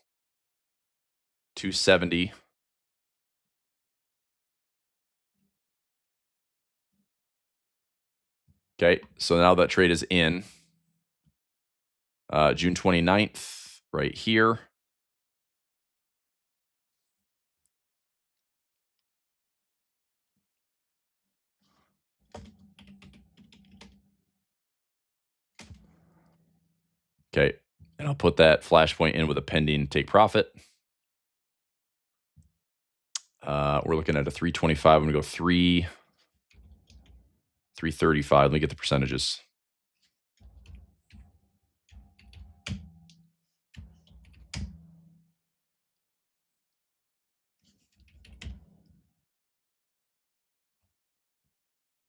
[SPEAKER 1] 270. Okay, so now that trade is in. June 29th, right here. Okay, and I'll put that flashpoint in with a pending take profit. We're looking at a 325. I'm going to go 335. Let me get the percentages.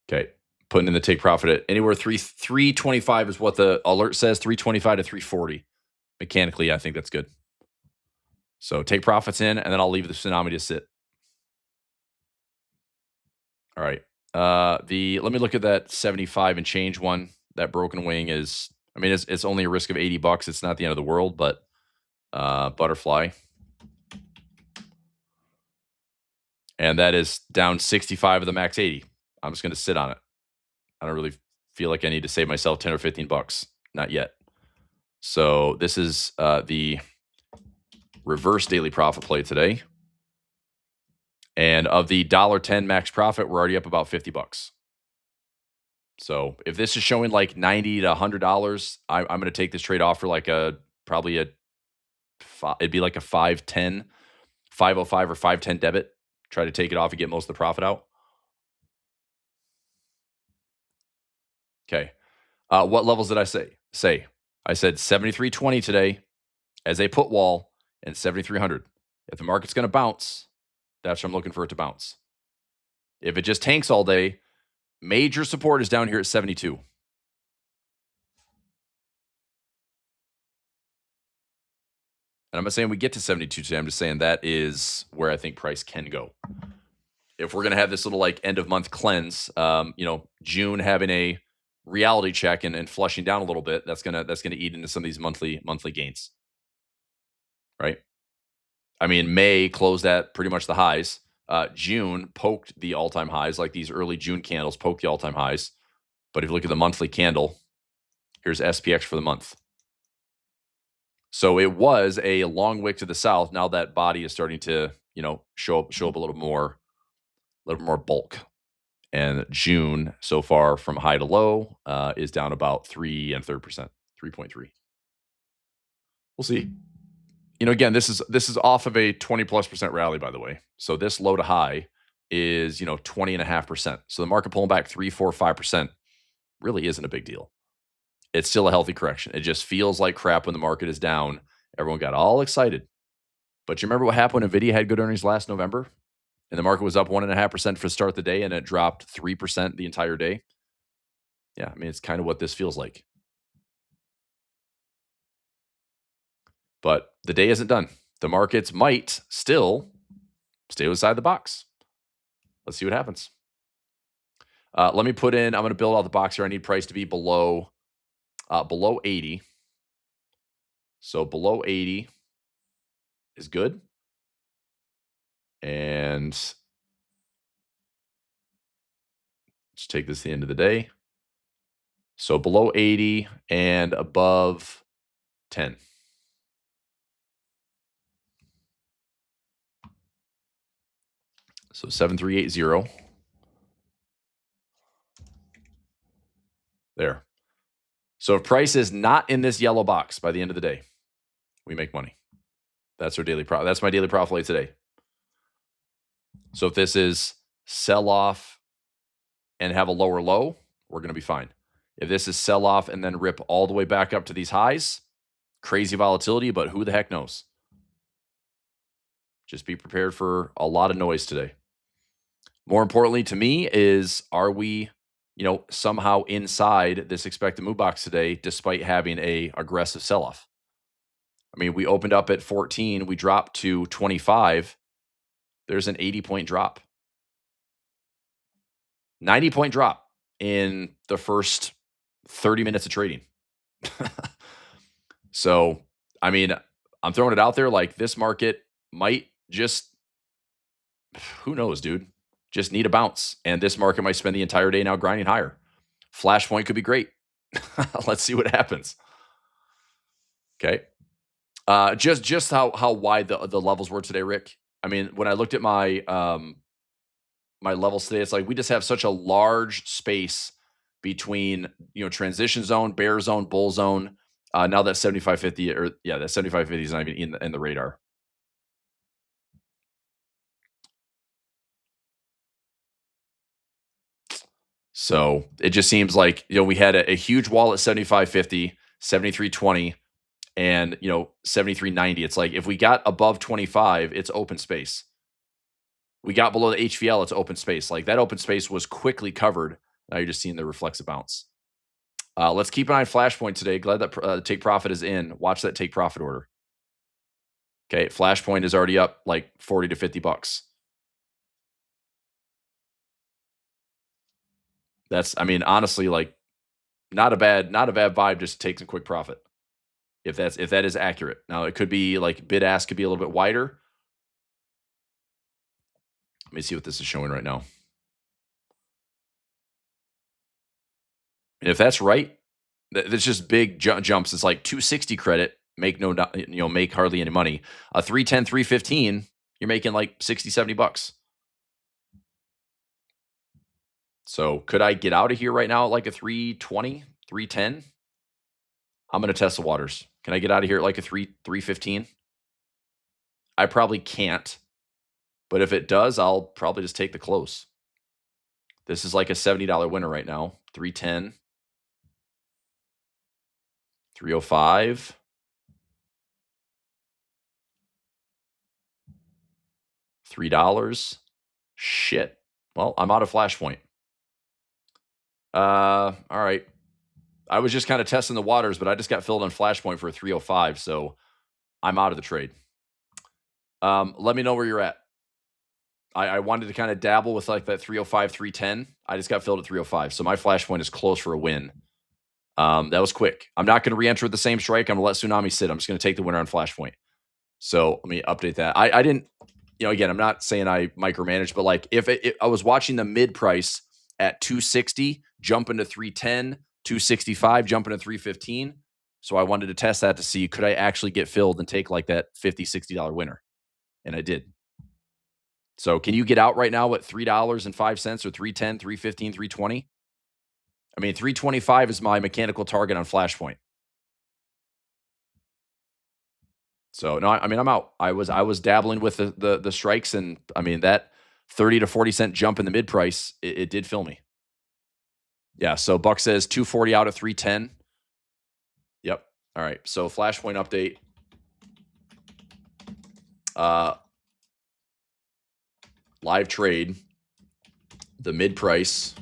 [SPEAKER 1] Okay, putting in the take profit at anywhere 325 is what the alert says. 325 to 340. Mechanically, I think that's good. So take profits in, and then I'll leave the tsunami to sit. All right. Let me look at that 75 and change one. That broken wing is, I mean, it's only a risk of $80. It's not the end of the world, but butterfly. And that is down 65 of the max 80. I'm just going to sit on it. I don't really feel like I need to save myself 10 or 15 bucks. Not yet. So this is the reverse daily profit play today. And of the $1.10 max profit, we're already up about 50 bucks. So if this is showing like $90 to $100, I'm going to take this trade off for like it'd be like a 510, 505 or 510 debit. Try to take it off and get most of the profit out. Okay. What levels did I say? I said 73.20 today as a put wall and 7,300. If the market's going to bounce, that's what I'm looking for it to bounce. If it just tanks all day, major support is down here at 72. And I'm not saying we get to 72 today. I'm just saying that is where I think price can go. If we're going to have this little like end of month cleanse, June having a reality check and flushing down a little bit, that's gonna eat into some of these monthly gains, right? I mean, May closed at pretty much the highs. June poked the all-time highs, like these early June candles poked the all-time highs. But if you look at the monthly candle, here's SPX for the month. So it was a long wick to the south. Now that body is starting to, show up a little more bulk. And June so far from high to low is down about 3.3%, 3.3. We'll see. Again, this is off of a 20+% rally, by the way. So this low to high is 20.5%. So the market pulling back 3, 4, 5% really isn't a big deal. It's still a healthy correction. It just feels like crap when the market is down. Everyone got all excited. But you remember what happened when Nvidia had good earnings last November? And the market was up 1.5% for the start of the day, and it dropped 3% the entire day. Yeah, I mean, it's kind of what this feels like. But the day isn't done. The markets might still stay inside the box. Let's see what happens. Let me put in, I'm going to build out the box here. I need price to be below 80. So below 80 is good. And let's take this to the end of the day. So below 80 and above 10. So 7380. There. So if price is not in this yellow box by the end of the day, we make money. That's our daily profit. That's my daily profit today. So if this is sell off and have a lower low, we're going to be fine. If this is sell off and then rip all the way back up to these highs, crazy volatility, but who the heck knows? Just be prepared for a lot of noise today. More importantly to me is, are we, somehow inside this expected move box today, despite having a aggressive sell-off? I mean, we opened up at 14, we dropped to 25. There's an 80-point drop. 90-point drop in the first 30 minutes of trading. So, I mean, I'm throwing it out there like this market might just, who knows, dude, just need a bounce. And this market might spend the entire day now grinding higher. Flashpoint could be great. Let's see what happens. Okay. Just how wide the levels were today, Rick. I mean, when I looked at my my levels today, it's like we just have such a large space between transition zone, bear zone, bull zone. Now that 7550 that 7550 is not even in the radar. So it just seems like we had a huge wall at 7550, 7320, and 7390. It's like if we got above 25, it's open space. We got below the HVL, it's open space. Like that open space was quickly covered. Now you're just seeing the reflexive bounce. Let's keep an eye on Flashpoint today. Glad that take profit is in. Watch that take profit order. Okay, Flashpoint is already up like 40 to 50 bucks. That's, I mean, honestly, like not a bad vibe. Just take some quick profit if that is accurate. Now it could be like bid ask could be a little bit wider. Let me see what this is showing right now. And if that's right, that's just big jumps. It's like 260 credit, make make hardly any money. A 310, 315, you're making like 60, 70 bucks. So could I get out of here right now at like a 320, 310? I'm going to test the waters. Can I get out of here at like a 315? I probably can't. But if it does, I'll probably just take the close. This is like a $70 winner right now. 310, 305, $3. Shit. Well, I'm out of Flashpoint. All right. I was just kind of testing the waters, but I just got filled on Flashpoint for a 305, so I'm out of the trade. Let me know where you're at. I wanted to kind of dabble with like that 305, 310. I just got filled at 305, so my Flashpoint is close for a win. That was quick. I'm not going to re-enter with the same strike. I'm going to let Tsunami sit. I'm just going to take the winner on Flashpoint. So let me update that. I didn't, again, I'm not saying I micromanage, but like if I was watching the mid price at 260, jump into 310, 265, jump into 315. So I wanted to test that to see, could I actually get filled and take like that $50, $60 winner? And I did. So can you get out right now at $3.05 or 310, 315, 320? I mean, 325 is my mechanical target on Flashpoint. So no, I mean, I'm out. I was dabbling with the strikes, and I mean that 30 to 40 cent jump in the mid price, it did fill me. Yeah. So Buck says 240 out of 310. Yep. All right. So Flashpoint update. Live trade. The mid price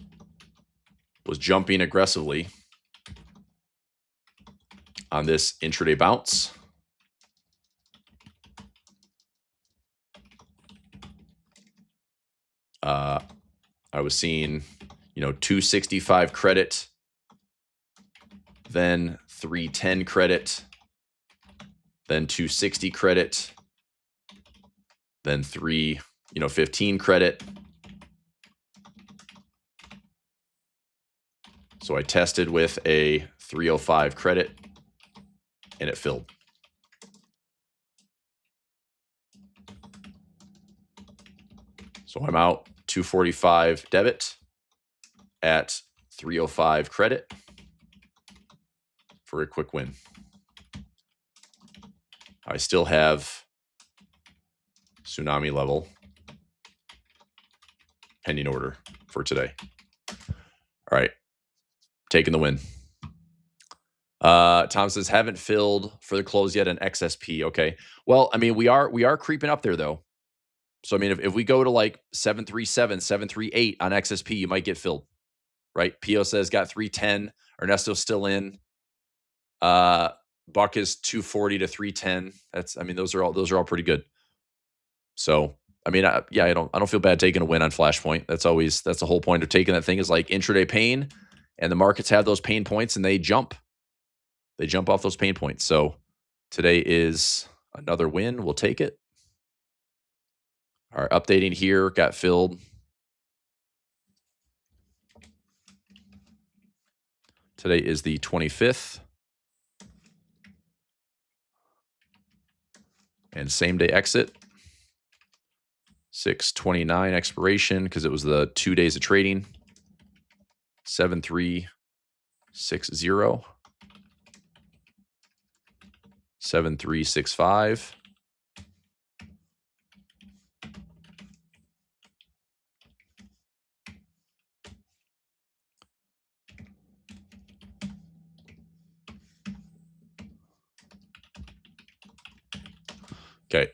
[SPEAKER 1] was jumping aggressively on this intraday bounce. I was seeing, 265 credit, then 310 credit, then 260 credit, then 315 credit. So I tested with a 305 credit and it filled. So I'm out 245 debit at 305 credit for a quick win. I still have tsunami level pending order for today. All right, taking the win. Tom says haven't filled for the close yet an XSP. Okay, well, I mean we are creeping up there though. So I mean if we go to like 737, 738 on XSP, you might get filled, right? Pio says got 310. Ernesto's still in. Buck is 240 to 310. That's, I mean, those are all pretty good. So, I mean, I don't feel bad taking a win on Flashpoint. That's the whole point of taking that thing is like intraday pain, and the markets have those pain points and they jump off those pain points. So today is another win. We'll take it. All right, updating here, got filled. Today is the 25th. And same day exit. 6/29 expiration because it was the 2 days of trading. 7360. 7365. Okay.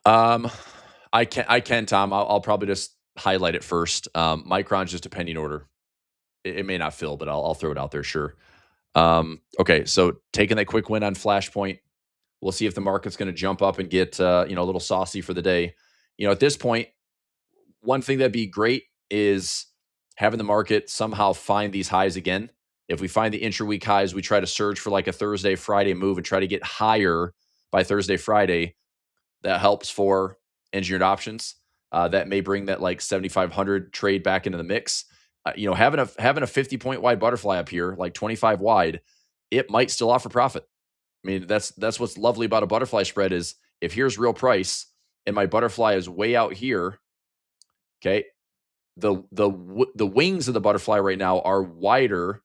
[SPEAKER 1] I can, Tom. I'll probably just highlight it first. Micron's just a pending order. It may not fill, but I'll throw it out there. Sure. Okay. So taking that quick win on Flashpoint, we'll see if the market's going to jump up and get a little saucy for the day. At this point, one thing that'd be great is having the market somehow find these highs again. If we find the intra-week highs, we try to surge for like a Thursday, Friday move and try to get higher by Thursday, Friday. That helps for engineered options. That may bring that like 7,500 trade back into the mix. Having a 50-point wide butterfly up here, like 25 wide, it might still offer profit. I mean, that's what's lovely about a butterfly spread is if here's real price and my butterfly is way out here, okay, the wings of the butterfly right now are wider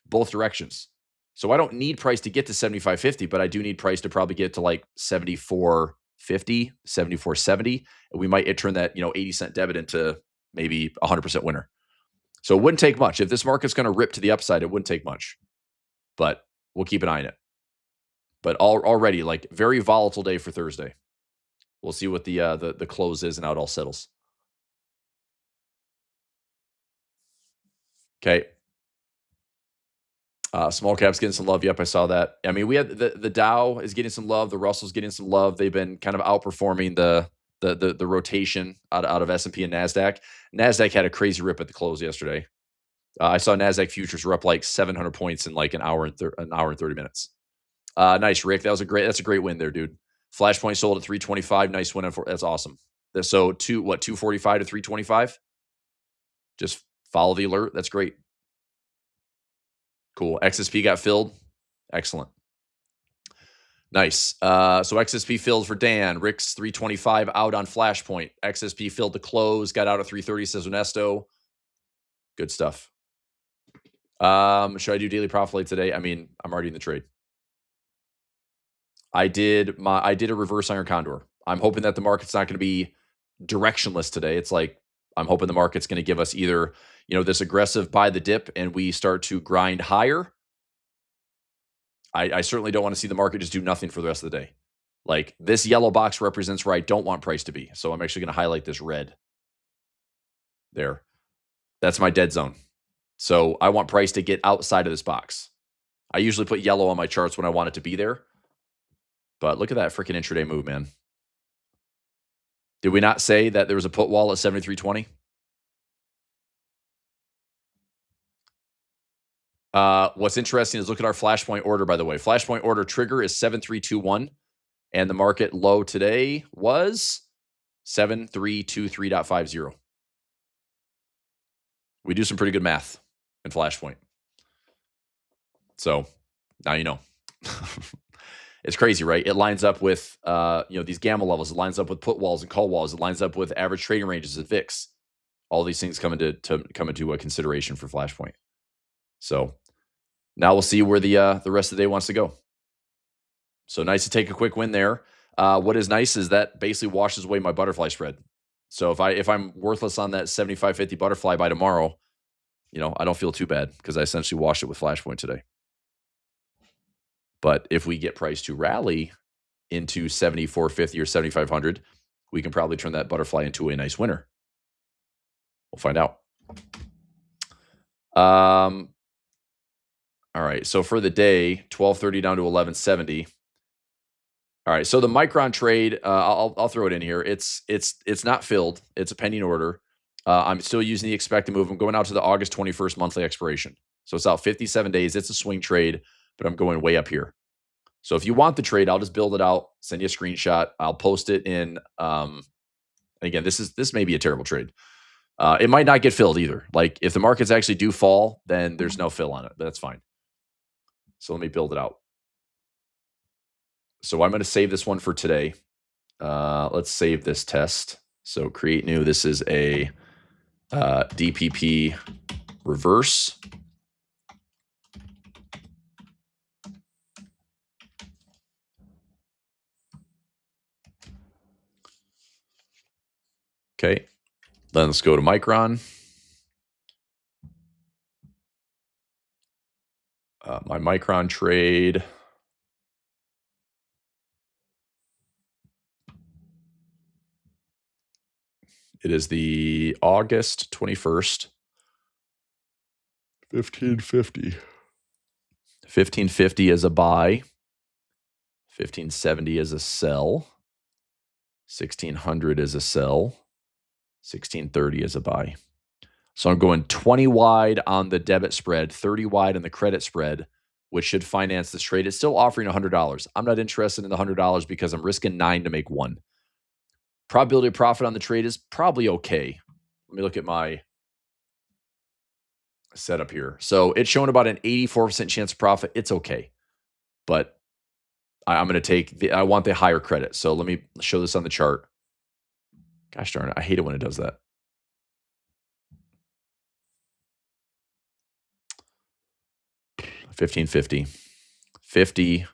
[SPEAKER 1] both directions. So I don't need price to get to 75.50, but I do need price to probably get to like 74.50, 74.70. And we might turn that, 80-cent debit into maybe 100% winner. So it wouldn't take much. If this market's going to rip to the upside, it wouldn't take much. But we'll keep an eye on it. But already, like, very volatile day for Thursday. We'll see what the close is and how it all settles. Okay. Small caps getting some love. Yep, I saw that. I mean, we had the Dow is getting some love. The Russell's getting some love. They've been kind of outperforming the rotation out of S&P and Nasdaq. Nasdaq had a crazy rip at the close yesterday. I saw Nasdaq futures were up like 700 points in like an hour and 30 minutes. Nice, Rick. That's a great win there, dude. Flashpoint sold at 325. Nice win. That's awesome. So 245 to 325? Just follow the alert. That's great. Cool. XSP got filled. Excellent. Nice. So XSP filled for Dan. Rick's 325 out on Flashpoint. XSP filled the close. Got out at 330, says Ernesto. Good stuff. Should I do daily profit late today? I mean, I'm already in the trade. I did a reverse iron condor. I'm hoping that the market's not going to be directionless today. It's like I'm hoping the market's going to give us either, this aggressive buy the dip and we start to grind higher. I certainly don't want to see the market just do nothing for the rest of the day. Like this yellow box represents where I don't want price to be. So I'm actually going to highlight this red. There. That's my dead zone. So I want price to get outside of this box. I usually put yellow on my charts when I want it to be there. But look at that freaking intraday move, man. Did we not say that there was a put wall at 73.20? What's interesting is look at our flashpoint order, by the way. Flashpoint order trigger is 7321, and the market low today was 7323.50. We do some pretty good math in flashpoint. So now you know. It's crazy, right? It lines up with these gamma levels. It lines up with put walls and call walls. It lines up with average trading ranges and VIX. All these things come into a consideration for flashpoint. So now we'll see where the rest of the day wants to go. So nice to take a quick win there. What is nice is that basically washes away my butterfly spread. So if I'm worthless on that 75.50 butterfly by tomorrow, I don't feel too bad because I essentially washed it with flashpoint today. But if we get price to rally into 74.50 or 7,500, we can probably turn that butterfly into a nice winner. We'll find out. All right. So for the day, 1230 down to 1170. All right. So the Micron trade, I'll throw it in here. It's not filled. It's a pending order. I'm still using the expected move. I'm going out to the August 21st monthly expiration. So it's out 57 days. It's a swing trade, but I'm going way up here. So if you want the trade, I'll just build it out, send you a screenshot. I'll post it in. Again, this may be a terrible trade. It might not get filled either. Like if the markets actually do fall, then there's no fill on it. But that's fine. So let me build it out. So I'm going to save this one for today. Let's save this test. So create new. This is a DPP reverse. Okay. Then let's go to Micron. My Micron trade. It is the August 21st. 1550. 1550 as a buy. 1570 as a sell. 1600 as a sell. 1630 as a buy. So I'm going 20 wide on the debit spread, 30 wide on the credit spread, which should finance this trade. It's still offering $100. I'm not interested in the $100 because I'm risking 9 to make 1. Probability of profit on the trade is probably okay. Let me look at my setup here. So it's showing about an 84% chance of profit. It's okay. But I'm going to I want the higher credit. So let me show this on the chart. Gosh darn it. I hate it when it does that. $15.50, 50,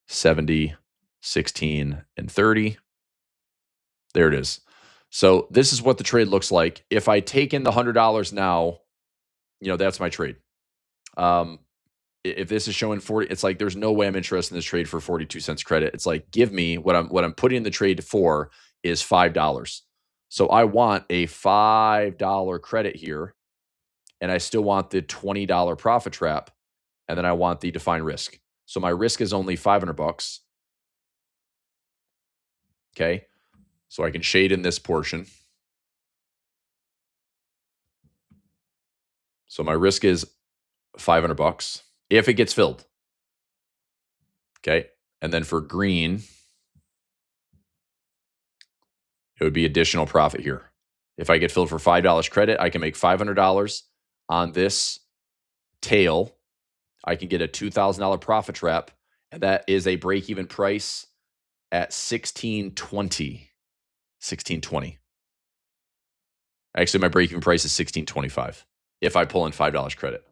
[SPEAKER 1] 70, 16, and 30. There it is. So this is what the trade looks like. If I take in the $100 now, that's my trade. If this is showing 40, it's like there's no way I'm interested in this trade for 42 cents credit. It's like give me what I'm putting in the trade for is $5. So I want a $5 credit here, and I still want the $20 profit trap, and then I want the defined risk. So my risk is only $500. Okay. So I can shade in this portion. So my risk is $500 if it gets filled. Okay. And then for green, it would be additional profit here. If I get filled for $5 credit, I can make $500 on this tail. I can get a $2,000 profit trap, and that is a break-even price at 1620. 1620. Actually, my break-even price is 1625 if I pull in $5 credit.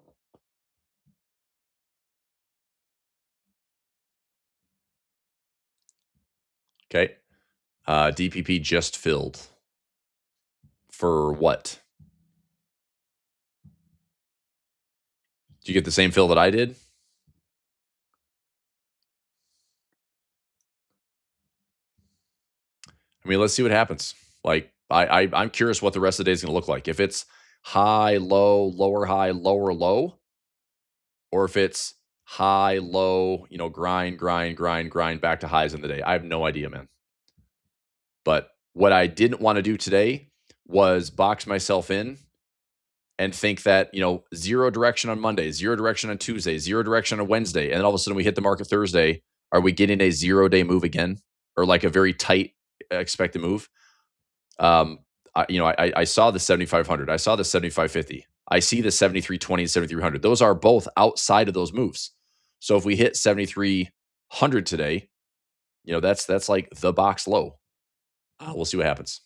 [SPEAKER 1] Okay. DPP just filled. For what? Did you get the same fill that I did? I mean, let's see what happens. Like, I'm curious what the rest of the day is going to look like. If it's high, low, lower, high, lower, low, or if it's high, low, grind back to highs in the day. I have no idea, man. But what I didn't want to do today was box myself in and think that, zero direction on Monday, zero direction on Tuesday, zero direction on Wednesday, and then all of a sudden we hit the market Thursday. Are we getting a 0-day move again, or like a very tight expected move? I saw the 7,500. I saw the 7,550. I see the 7,320 and 7,300. Those are both outside of those moves. So if we hit 7,300 today, that's like the box low. We'll see what happens.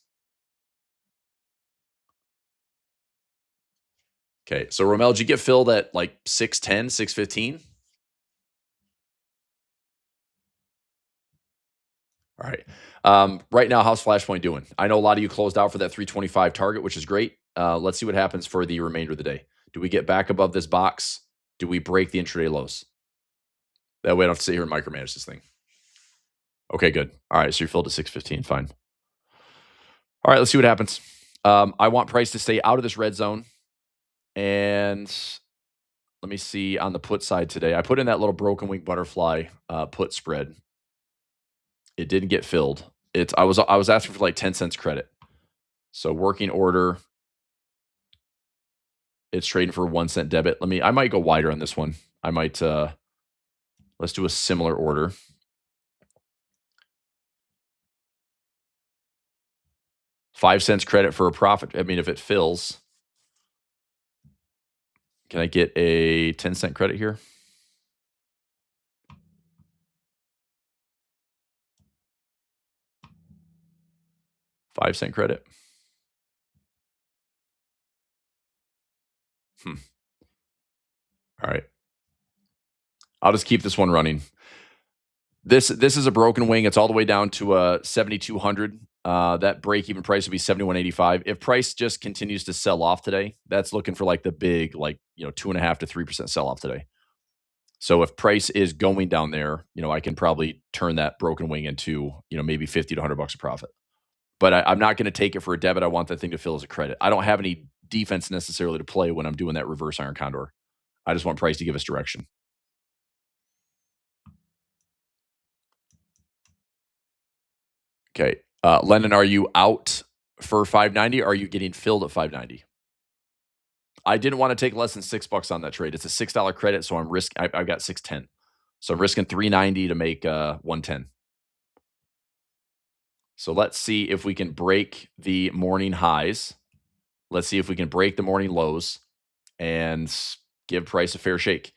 [SPEAKER 1] Okay. So Romel, did you get filled at like 610, 615? All right. Right now, how's Flashpoint doing? I know a lot of you closed out for that 325 target, which is great. Let's see what happens for the remainder of the day. Do we get back above this box? Do we break the intraday lows? That way I don't have to sit here and micromanage this thing. Okay, good. All right, so you're filled at 615. Fine. All right, let's see what happens. I want price to stay out of this red zone. And let me see on the put side today. I put in that little broken wing butterfly put spread. It didn't get filled. I was asking for like 10 cents credit. So working order. It's trading for 1 cent debit. I might go wider on this one. I might let's do a similar order. 5 cents credit for a profit. I mean, if it fills, can I get a 10-cent credit here? $5 credit. All right. I'll just keep this one running. This is a broken wing. It's all the way down to 7,200. That break even price would be 7,185. If price just continues to sell off today, that's looking for like the big 2.5% to 3% sell off today. So if price is going down there, I can probably turn that broken wing into maybe 50 to $100 a profit. But I'm not going to take it for a debit. I want that thing to fill as a credit. I don't have any defense necessarily to play when I'm doing that reverse iron condor. I just want price to give us direction. Okay. Lennon, are you out for 590? Or are you getting filled at 590? I didn't want to take less than $6 on that trade. It's a $6 credit, so I've got 610. So I'm risking 390 to make 110. So let's see if we can break the morning highs. Let's see if we can break the morning lows and give price a fair shake.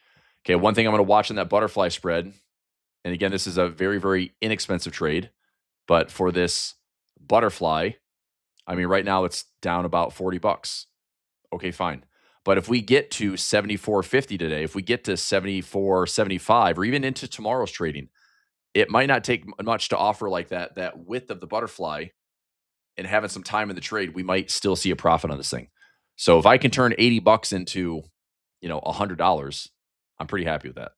[SPEAKER 1] Okay, one thing I'm going to watch in that butterfly spread, and again, this is a very, very inexpensive trade, but for this butterfly, I mean, right now it's down about $40. Okay, fine. But if we get to 74.50 today, if we get to 74.75, or even into tomorrow's trading, it might not take much to offer like that width of the butterfly, and having some time in the trade, we might still see a profit on this thing. So if I can turn $80 into, $100, I'm pretty happy with that.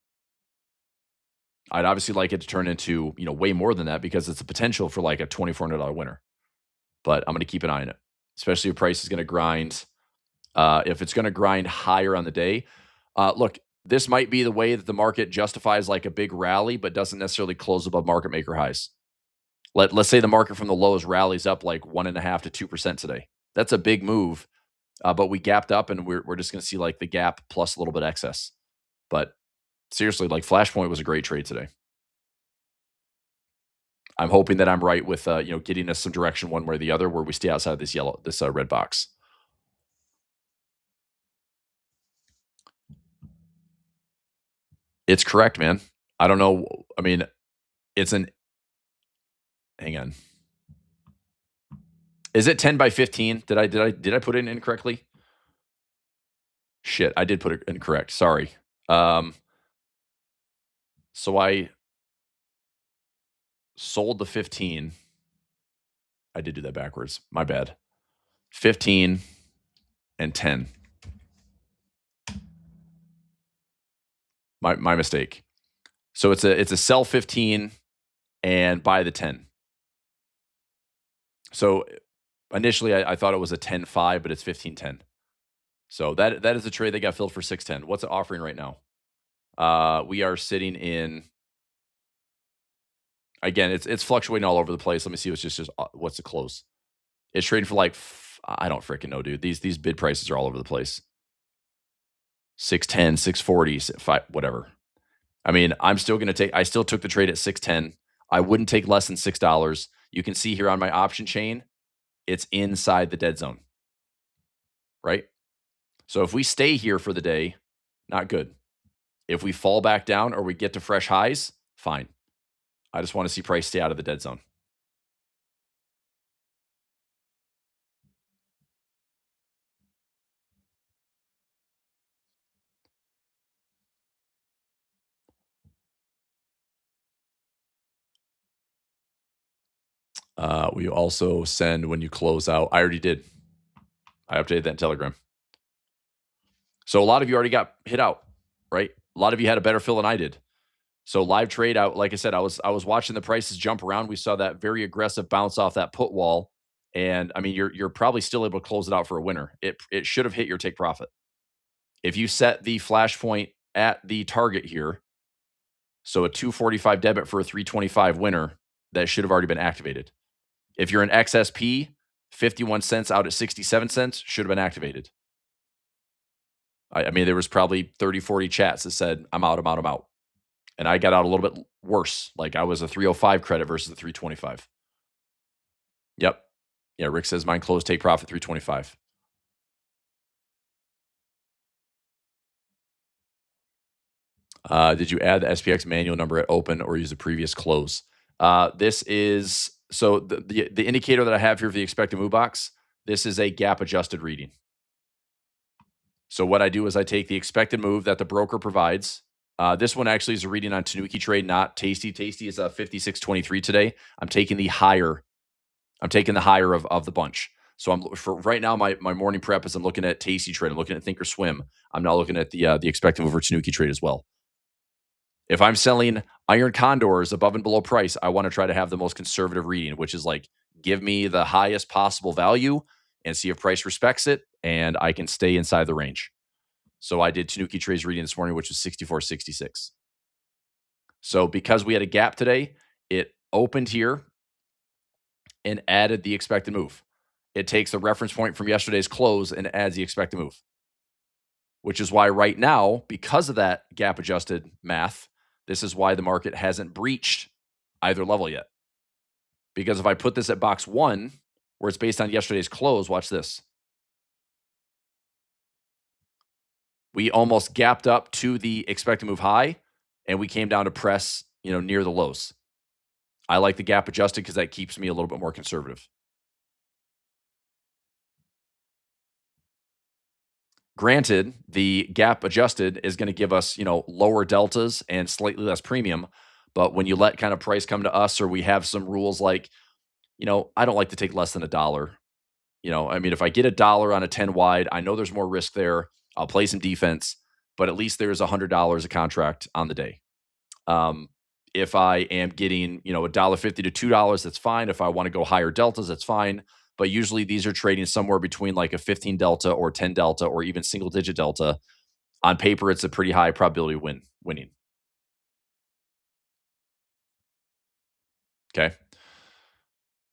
[SPEAKER 1] I'd obviously like it to turn into, way more than that, because it's a potential for like a $2,400 winner. But I'm going to keep an eye on it, especially if price is going to grind. If it's going to grind higher on the day, look, this might be the way that the market justifies like a big rally, but doesn't necessarily close above market maker highs. Let's say the market from the lows rallies up like 1.5% to 2% today. That's a big move, but we gapped up, and we're just going to see like the gap plus a little bit excess. But seriously, like Flashpoint was a great trade today. I'm hoping that I'm right with getting us some direction one way or the other, where we stay outside of this red box. It's correct, man. I don't know. I mean, hang on. Is it 10 by 15? Did I put it in incorrectly? Shit, I did put it incorrect. Sorry. So I sold the 15. I did do that backwards. My bad. 15 and 10. My mistake. So it's a sell 15 and buy the 10. So initially I thought it was a 10.5, but it's 15.10. So that is a trade that got filled for 610. What's it offering right now? We are sitting in. Again, it's fluctuating all over the place. Let me see. It's just what's the close? It's trading for like I don't freaking know, dude. These bid prices are all over the place. 610, 640, whatever. I mean, I still took the trade at 610. I wouldn't take less than $6. You can see here on my option chain, it's inside the dead zone, right? So if we stay here for the day, not good. If we fall back down or we get to fresh highs, fine. I just want to see price stay out of the dead zone. We also send when you close out. I already did. I updated that in Telegram. So a lot of you already got hit out, right? A lot of you had a better fill than I did. So live trade out, like I said, I was watching the prices jump around. We saw that very aggressive bounce off that put wall, and I mean you're probably still able to close it out for a winner. It should have hit your take profit. If you set the flash point at the target here, so a 245 debit for a 325 winner, that should have already been activated. If you're an XSP, 51 cents out at 67 cents should have been activated. I mean, there was probably 30, 40 chats that said, I'm out, I'm out, I'm out. And I got out a little bit worse. Like I was a 305 credit versus a 325. Yep. Yeah, Rick says mine closed take profit 325. Did you add the SPX manual number at open or use the previous close? This is so the indicator that I have here for the expected move box. This is a gap adjusted reading. So what I do is I take the expected move that the broker provides. This one actually is a reading on Tanuki trade, not Tasty. Tasty is a 56.23 today. I'm taking the higher. I'm taking the higher of the bunch. So I'm for right now. My morning prep is I'm looking at Tasty trade. I'm looking at Thinkorswim. I'm now looking at the expected move for Tanuki trade as well. If I'm selling iron condors above and below price, I want to try to have the most conservative reading, which is like give me the highest possible value and see if price respects it, and I can stay inside the range. So I did Tanuki trades reading this morning, which was 64.66. So because we had a gap today, it opened here and added the expected move. It takes the reference point from yesterday's close and adds the expected move, which is why right now, because of that gap adjusted math, this is why the market hasn't breached either level yet. Because if I put this at box one, where it's based on yesterday's close, watch this. We almost gapped up to the expected move high, and we came down to press, near the lows. I like the gap adjusted because that keeps me a little bit more conservative. Granted, the gap adjusted is going to give us, lower deltas and slightly less premium. But when you let kind of price come to us, or we have some rules like, I don't like to take less than $1. I mean, if I get $1 on a 10 wide, I know there's more risk there. I'll play some defense, but at least there's $100 a contract on the day. If I am getting, $1.50 to $2, that's fine. If I want to go higher deltas, that's fine. But usually these are trading somewhere between like a 15 delta or 10 delta or even single digit delta. On paper, it's a pretty high probability of winning. Okay.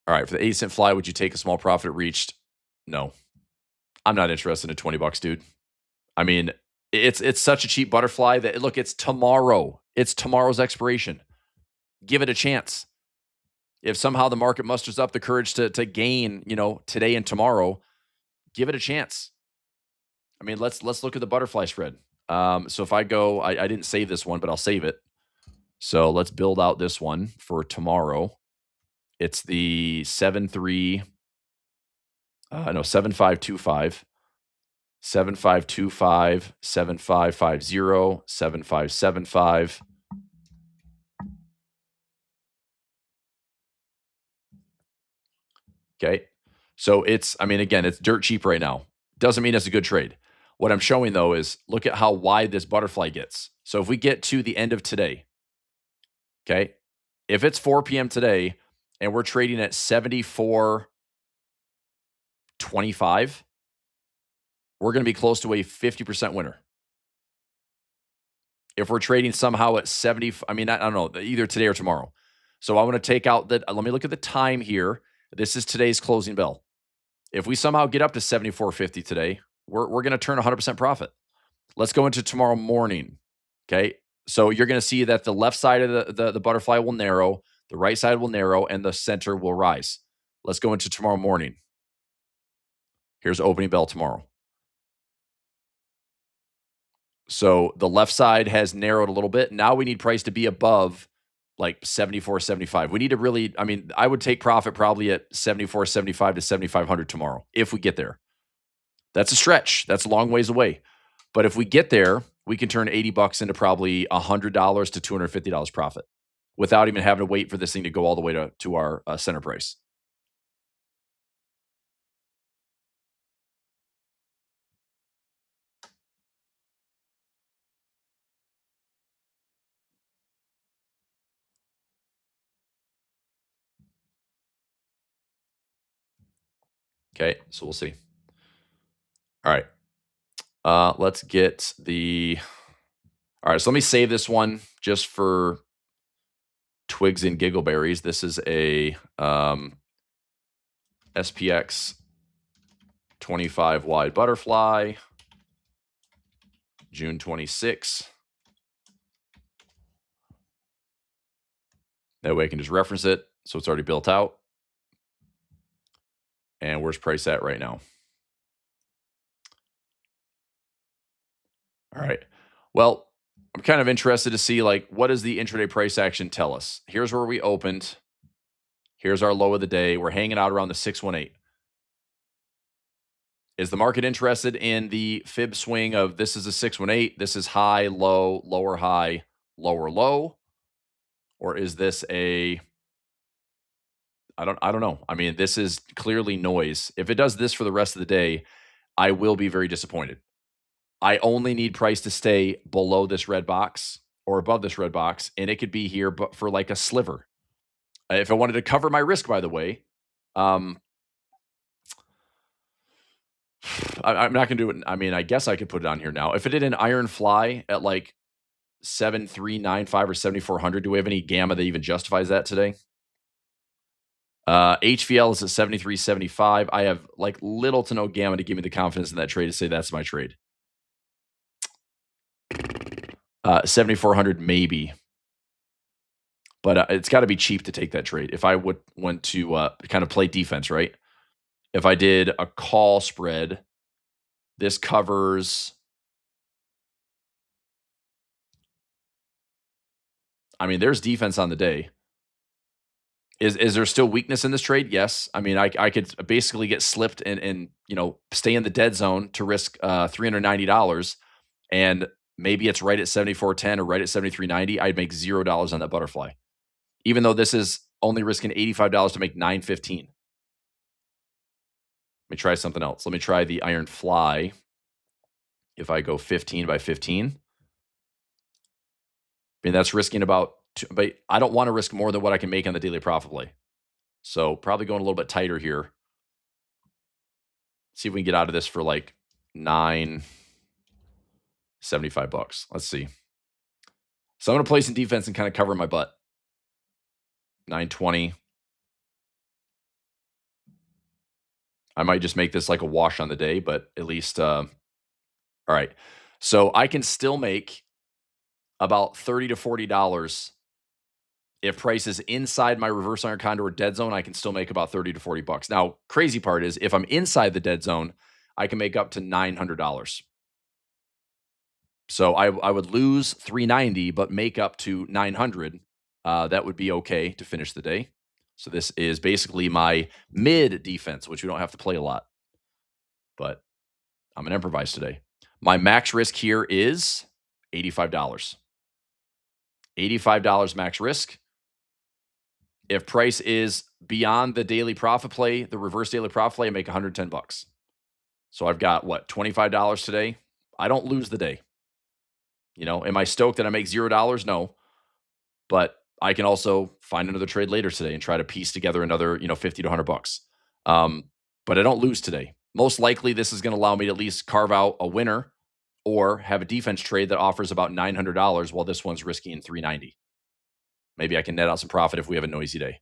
[SPEAKER 1] All right. For the 80-cent fly, would you take a small profit reached? No. I'm not interested in $20, dude. I mean, it's such a cheap butterfly that look, it's tomorrow. It's tomorrow's expiration. Give it a chance. If somehow the market musters up the courage to gain, today and tomorrow, give it a chance. I mean, let's look at the butterfly spread. So if I go, I didn't save this one, but I'll save it. So let's build out this one for tomorrow. It's the 7525, 7525, 7550, 7575. Okay. So again, it's dirt cheap right now. Doesn't mean it's a good trade. What I'm showing though is look at how wide this butterfly gets. So if we get to the end of today, okay, if it's 4 p.m. today and we're trading at 74.25, we're going to be close to a 50% winner. If we're trading somehow at 70, I don't know, either today or tomorrow. So I want to take out let me look at the time here. This is today's closing bell. If we somehow get up to 74.50 today, we're going to turn 100% profit. Let's go into tomorrow morning. Okay. So you're going to see that the left side of the butterfly will narrow, the right side will narrow, and the center will rise. Let's go into tomorrow morning. Here's opening bell tomorrow. So the left side has narrowed a little bit. Now we need price to be above like 74.75. We need to really, I mean, I would take profit probably at 74.75 to 7,500 tomorrow if we get there. That's a stretch. That's a long ways away. But if we get there, we can turn $80 into probably $100 to $250 profit without even having to wait for this thing to go all the way to our center price. Okay, so we'll see. All right. Let's get the. All right, so let me save this one just for twigs and giggleberries. This is a SPX 25 wide butterfly, June 26. That way I can just reference it. So it's already built out. And where's price at right now? All right. Well, I'm kind of interested to see like what does the intraday price action tell us? Here's where we opened. Here's our low of the day. We're hanging out around the 618. Is the market interested in the fib swing of this is a 618, this is high, low, lower high, lower low? Or is this a I don't know. I mean, this is clearly noise. If it does this for the rest of the day, I will be very disappointed. I only need price to stay below this red box or above this red box, and it could be here, but for like a sliver. If I wanted to cover my risk, by the way, I'm not going to do it. I mean, I guess I could put it on here now. If it did an iron fly at like 7395 or 7400, do we have any gamma that even justifies that today? HVL is at 73.75. I have like little to no gamma to give me the confidence in that trade to say that's my trade. 7,400 maybe, but it's got to be cheap to take that trade. If I would want to kind of play defense, right? If I did a call spread, this covers. I mean, there's defense on the day. Is there still weakness in this trade? Yes. I mean, I could basically get slipped and stay in the dead zone to risk $390, and maybe it's right at 74.10 or right at 73.90. I'd make $0 on that butterfly, even though this is only risking $85 to make $9.15. Let me try something else. Let me try the iron fly. If I go 15 by 15, I mean that's risking about. But I don't want to risk more than what I can make on the daily profit play. So probably going a little bit tighter here. See if we can get out of this for like $9.75. Let's see. So I'm going to play some defense and kind of cover my butt. 920. I might just make this like a wash on the day, but at least, all right. So I can still make about $30 to $40. If price is inside my reverse iron condor dead zone, I can still make about $30 to $40. Now, crazy part is if I'm inside the dead zone, I can make up to $900. So I would lose $390, but make up to $900. That would be okay to finish the day. So this is basically my mid defense, which we don't have to play a lot. But I'm gonna improvise today. My max risk here is $85. $85 max risk. If price is beyond the daily profit play, the reverse daily profit play, I make $110. So I've got what, $25 today? I don't lose the day. Am I stoked that I make $0? No. But I can also find another trade later today and try to piece together another, $50 to $100. But I don't lose today. Most likely this is going to allow me to at least carve out a winner or have a defense trade that offers about $900 while this one's risking $390. Maybe I can net out some profit if we have a noisy day.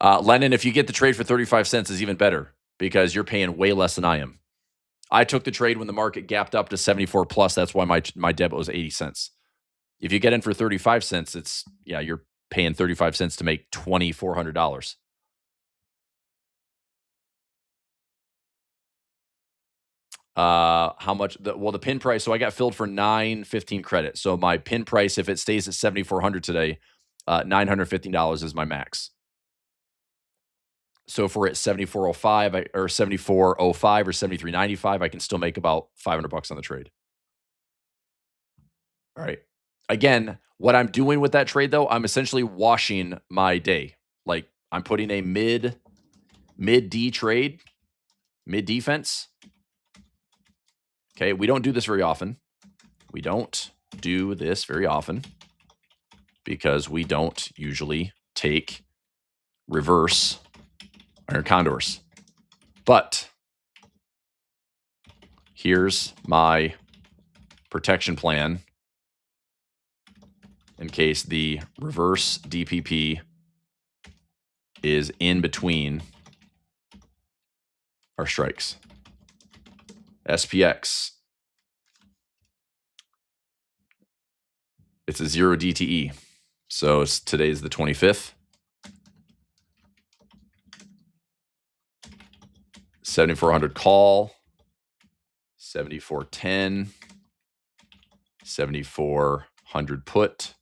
[SPEAKER 1] Lennon, if you get the trade for 35 cents is even better because you're paying way less than I am. I took the trade when the market gapped up to 74 plus. That's why my debit was 80 cents. If you get in for 35 cents, you're paying 35 cents to make $2,400. How much? The pin price. So I got filled for 915 credit. So my pin price, if it stays at 7,400 today, $915 is my max. So if we're at 7405 or 7405 or 7395, I can still make about $500 on the trade. All right. Again, what I'm doing with that trade though, I'm essentially washing my day. Like I'm putting a mid D trade, mid defense. Okay, we don't do this very often. We don't do this very often because we don't usually take reverse iron condors. But here's my protection plan in case the reverse DPP is in between our strikes. SPX. It's a 0 DTE. So today's the 25th. 7,400 call. 7,410. 7,400 put.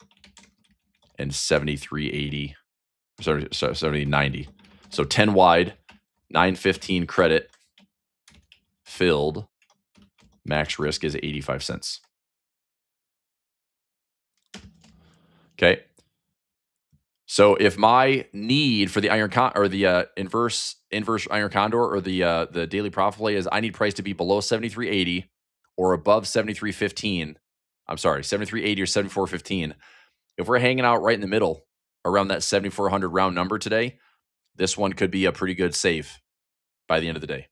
[SPEAKER 1] And 7,380. Sorry, 7,090. So 10 wide. 915 credit. Filled. Max risk is 85 cents. Okay. So if my need for the inverse iron condor or the daily profit play is I need price to be below 73.80 or above 73.15. I'm sorry, 73.80 or 74.15. If we're hanging out right in the middle around that 7,400 round number today, this one could be a pretty good save by the end of the day.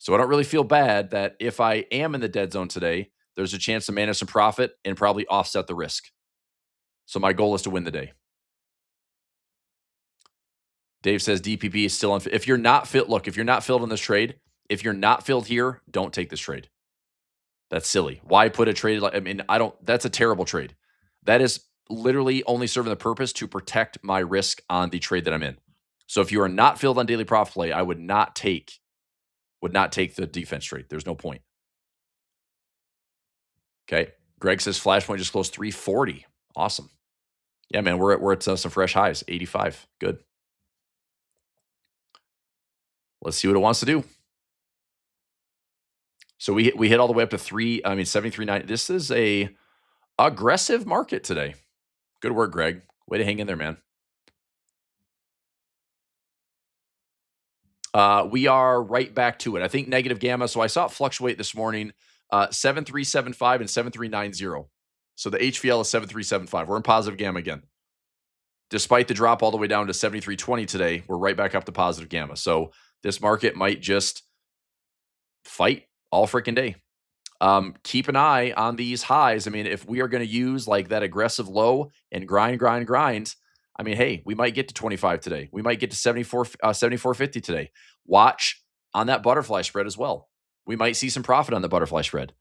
[SPEAKER 1] So I don't really feel bad that if I am in the dead zone today, there's a chance to manage some profit and probably offset the risk. So my goal is to win the day. Dave says DPP is still on. If you're not filled, look, if you're not filled in this trade, if you're not filled here, don't take this trade. That's silly. Why put a trade? That's a terrible trade. That is literally only serving the purpose to protect my risk on the trade that I'm in. So if you are not filled on daily profit play, I would not take the defense trade. There's no point. Okay. Greg says Flashpoint just closed 340. Awesome. Yeah, man, we're at some fresh highs, 85. Good. Let's see what it wants to do. So we hit all the way up to 73.9. This is a aggressive market today. Good work, Greg. Way to hang in there, man. We are right back to it. I think negative gamma. So I saw it fluctuate this morning, 7375 and 7390. So the HVL is 7375. We're in positive gamma again. Despite the drop all the way down to 7320 today, we're right back up to positive gamma. So this market might just fight all freaking day. Keep an eye on these highs. I mean, if we are going to use like that aggressive low and grind, I mean, hey, we might get to 25 today. We might get to 74.50 today. Watch on that butterfly spread as well. We might see some profit on the butterfly spread.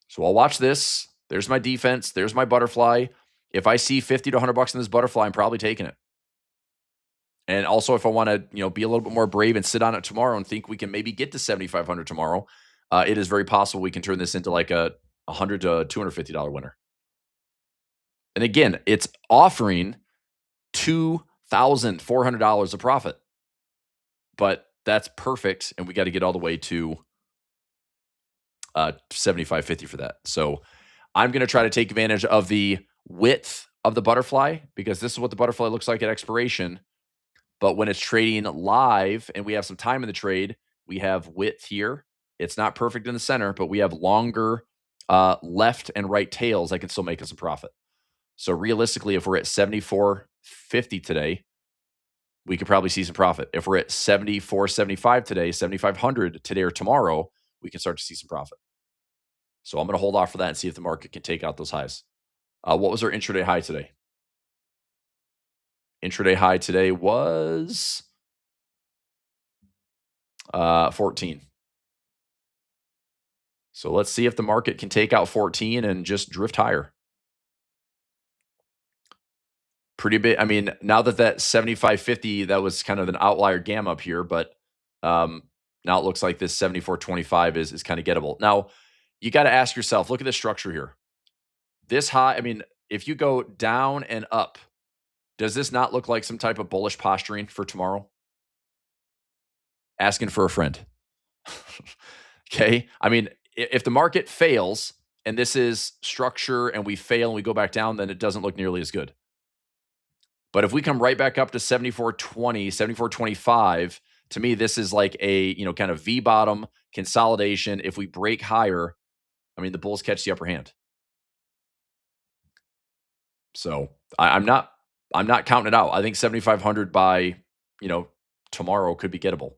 [SPEAKER 1] So I'll watch this. There's my defense. There's my butterfly. If I see 50 to 100 bucks in this butterfly, I'm probably taking it. And also, if I want to, be a little bit more brave and sit on it tomorrow and think we can maybe get to 7,500 tomorrow, it is very possible we can turn this into like a $100 to $250 winner. And again, it's offering $2,400 of profit, but that's perfect. And we got to get all the way to 75.50 for that. So I'm going to try to take advantage of the width of the butterfly because this is what the butterfly looks like at expiration. But when it's trading live and we have some time in the trade, we have width here. It's not perfect in the center, but we have longer left and right tails. I can still make us some profit. So realistically, if we're at 74.50 today, we could probably see some profit. If we're at 74.75 today, 7,500 today or tomorrow, we can start to see some profit. So I'm going to hold off for that and see if the market can take out those highs. What was our intraday high today? Intraday high today was 14. So let's see if the market can take out 14 and just drift higher. Pretty big. I mean, now that 75.50, that was kind of an outlier gamma up here, but now it looks like this 74.25 is kind of gettable. Now, you got to ask yourself, look at the structure here. This high, I mean, if you go down and up, does this not look like some type of bullish posturing for tomorrow? Asking for a friend. Okay. I mean, if the market fails and this is structure and we fail and we go back down, then it doesn't look nearly as good. But if we come right back up to 74.20, 74.25, to me, this is like a, kind of V bottom consolidation. If we break higher, I mean, the bulls catch the upper hand. So I'm not counting it out. I think 7,500 by, tomorrow could be gettable.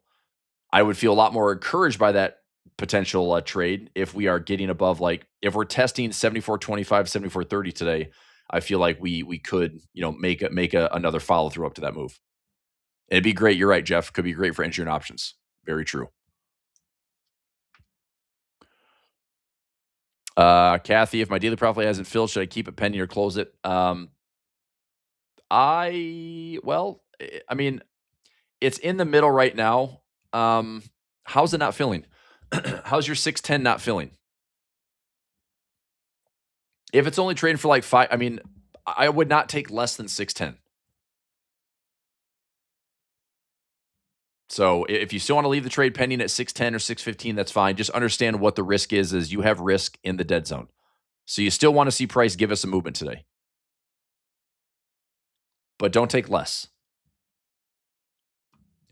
[SPEAKER 1] I would feel a lot more encouraged by that potential trade if we are getting above, like, if we're testing 74.25, 74.30 today. I feel like we could, make another follow through up to that move. It'd be great. You're right, Jeff. Could be great for engineering options. Very true. Kathy, if my daily profit hasn't filled, should I keep it pending or close it? I mean, it's in the middle right now. How's it not filling? How's your 610 not filling? If it's only trading for like 5, I mean, I would not take less than 610. So if you still want to leave the trade pending at 610 or 615, that's fine. Just understand what the risk is you have risk in the dead zone. So you still want to see price give us a movement today. But don't take less.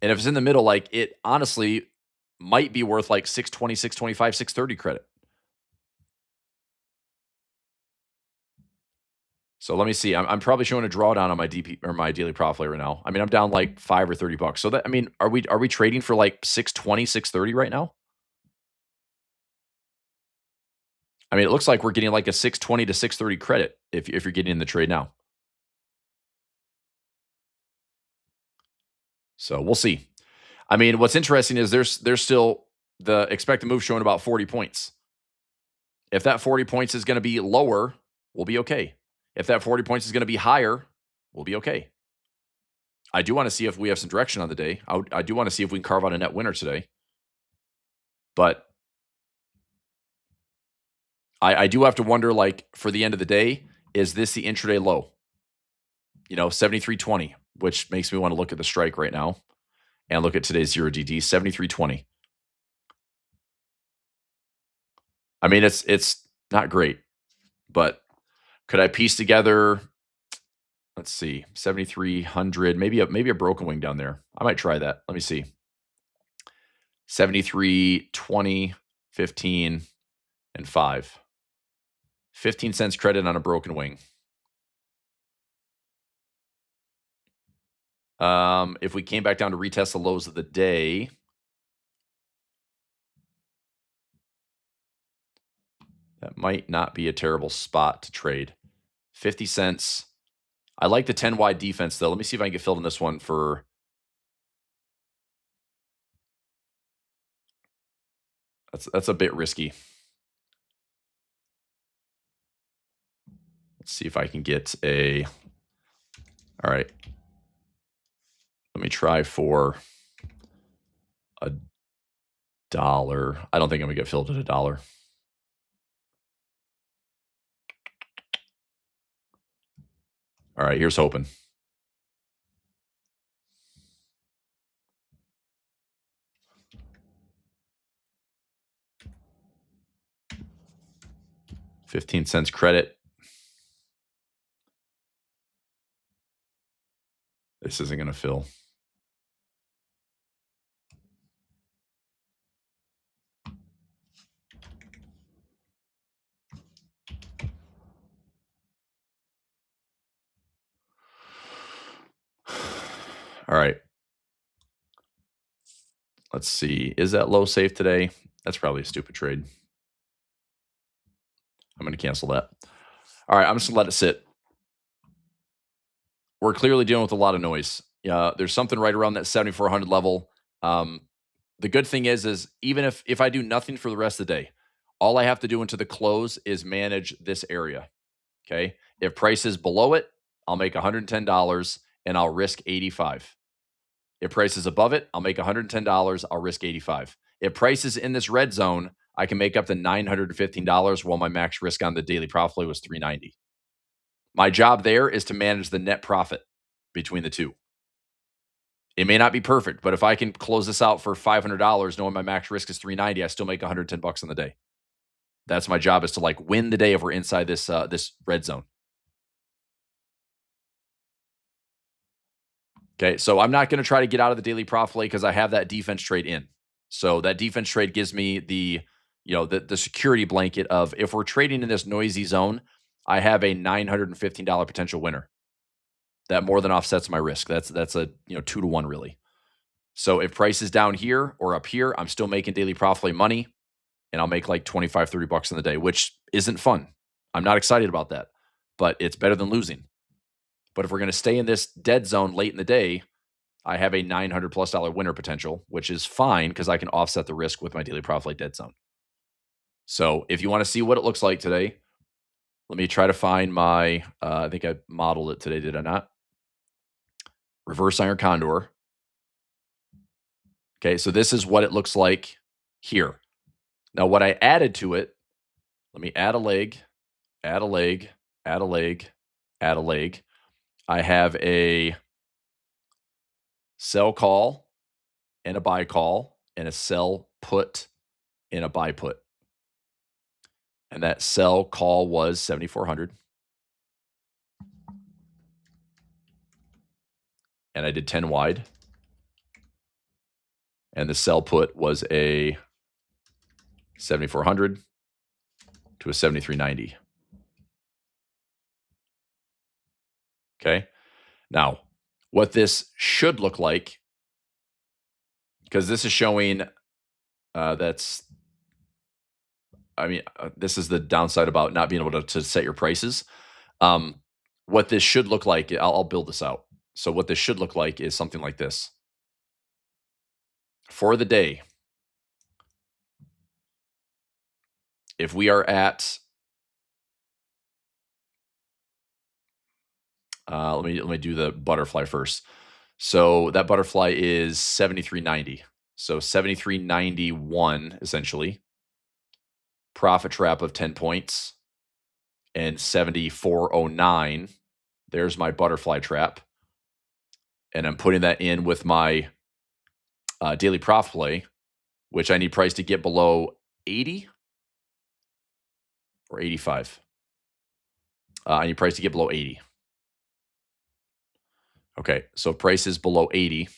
[SPEAKER 1] And if it's in the middle, like, it honestly might be worth like 620, 625, 630 credit. So let me see. I'm probably showing a drawdown on my DP or my daily profit right now. I mean, I'm down like $5 or $30. So that, I mean, are we trading for like 620, 630 right now? I mean, it looks like we're getting like a 620 to 630 credit if you're getting in the trade now. So we'll see. I mean, what's interesting is there's still the expected move showing about 40 points. If that 40 points is going to be lower, we'll be okay. If that 40 points is going to be higher, we'll be okay. I do want to see if we have some direction on the day. I do want to see if we can carve out a net winner today. But I do have to wonder, like, for the end of the day, is this the intraday low? 73.20, which makes me want to look at the strike right now and look at today's 0DD, 73.20. I mean, it's not great, but could I piece together, let's see, 7,300, maybe a broken wing down there. I might try that. Let me see. 73.20, 15, and 5. 15 cents credit on a broken wing. If we came back down to retest the lows of the day, that might not be a terrible spot to trade. 50 cents. I like the 10 wide defense, though. Let me see if I can get filled in this one for. That's a bit risky. Let's see if I can get a. All right. Let me try for $1. I don't think I'm gonna get filled at $1. All right, here's hoping. $0.15 credit. This isn't gonna fill. All right. Let's see. Is that low safe today? That's probably a stupid trade. I'm going to cancel that. All right. I'm just going to let it sit. we're clearly dealing with a lot of noise. There's something right around that 7,400 level. Um, the good thing is even if I do nothing for the rest of the day, all I have to do into the close is manage this area. Okay. If price is below it, I'll make $110 and I'll risk 85. If price is above it, I'll make $110. I'll risk 85. If price is in this red zone, I can make up to $915 while my max risk on the daily profit play was 390. My job there is to manage the net profit between the two. It may not be perfect, but if I can close this out for $500, knowing my max risk is 390, I still make 110 bucks on the day. That's my job, is to like win the day if we're inside this red zone. Okay, so I'm not going to try to get out of the daily profit play because I have that defense trade in. So that defense trade gives me the security blanket of, if we're trading in this noisy zone, I have a $915 potential winner. That more than offsets my risk. That's a 2-to-1 really. So if price is down here or up here, I'm still making daily profit play money, and I'll make like 25, 30 bucks in the day, which isn't fun. I'm not excited about that, but it's better than losing. But if we're going to stay in this dead zone late in the day, I have a $900+ winner potential, which is fine because I can offset the risk with my daily profit play dead zone. So if you want to see what it looks like today, let me try to find my, I think I modeled it today, did I not? Reverse iron condor. Okay, so this is what it looks like here. Now, what I added to it, let me add a leg, add a leg, add a leg, add a leg. I have a sell call and a buy call and a sell put and a buy put. And that sell call was 7,400. And I did 10 wide. And the sell put was a 7,400 to a 7,390. Okay. Now, what this should look like, because this is showing this is the downside about not being able to set your prices. What this should look like, I'll build this out. So what this should look like is something like this. For the day, if we are at, let me do the butterfly first. So that butterfly is 73.90. So 73.91 essentially. Profit trap of 10 points and 74.09. There's my butterfly trap. And I'm putting that in with my daily profit play, which I need price to get below 80 or 85. I need price to get below 80. Okay, so price is below 80.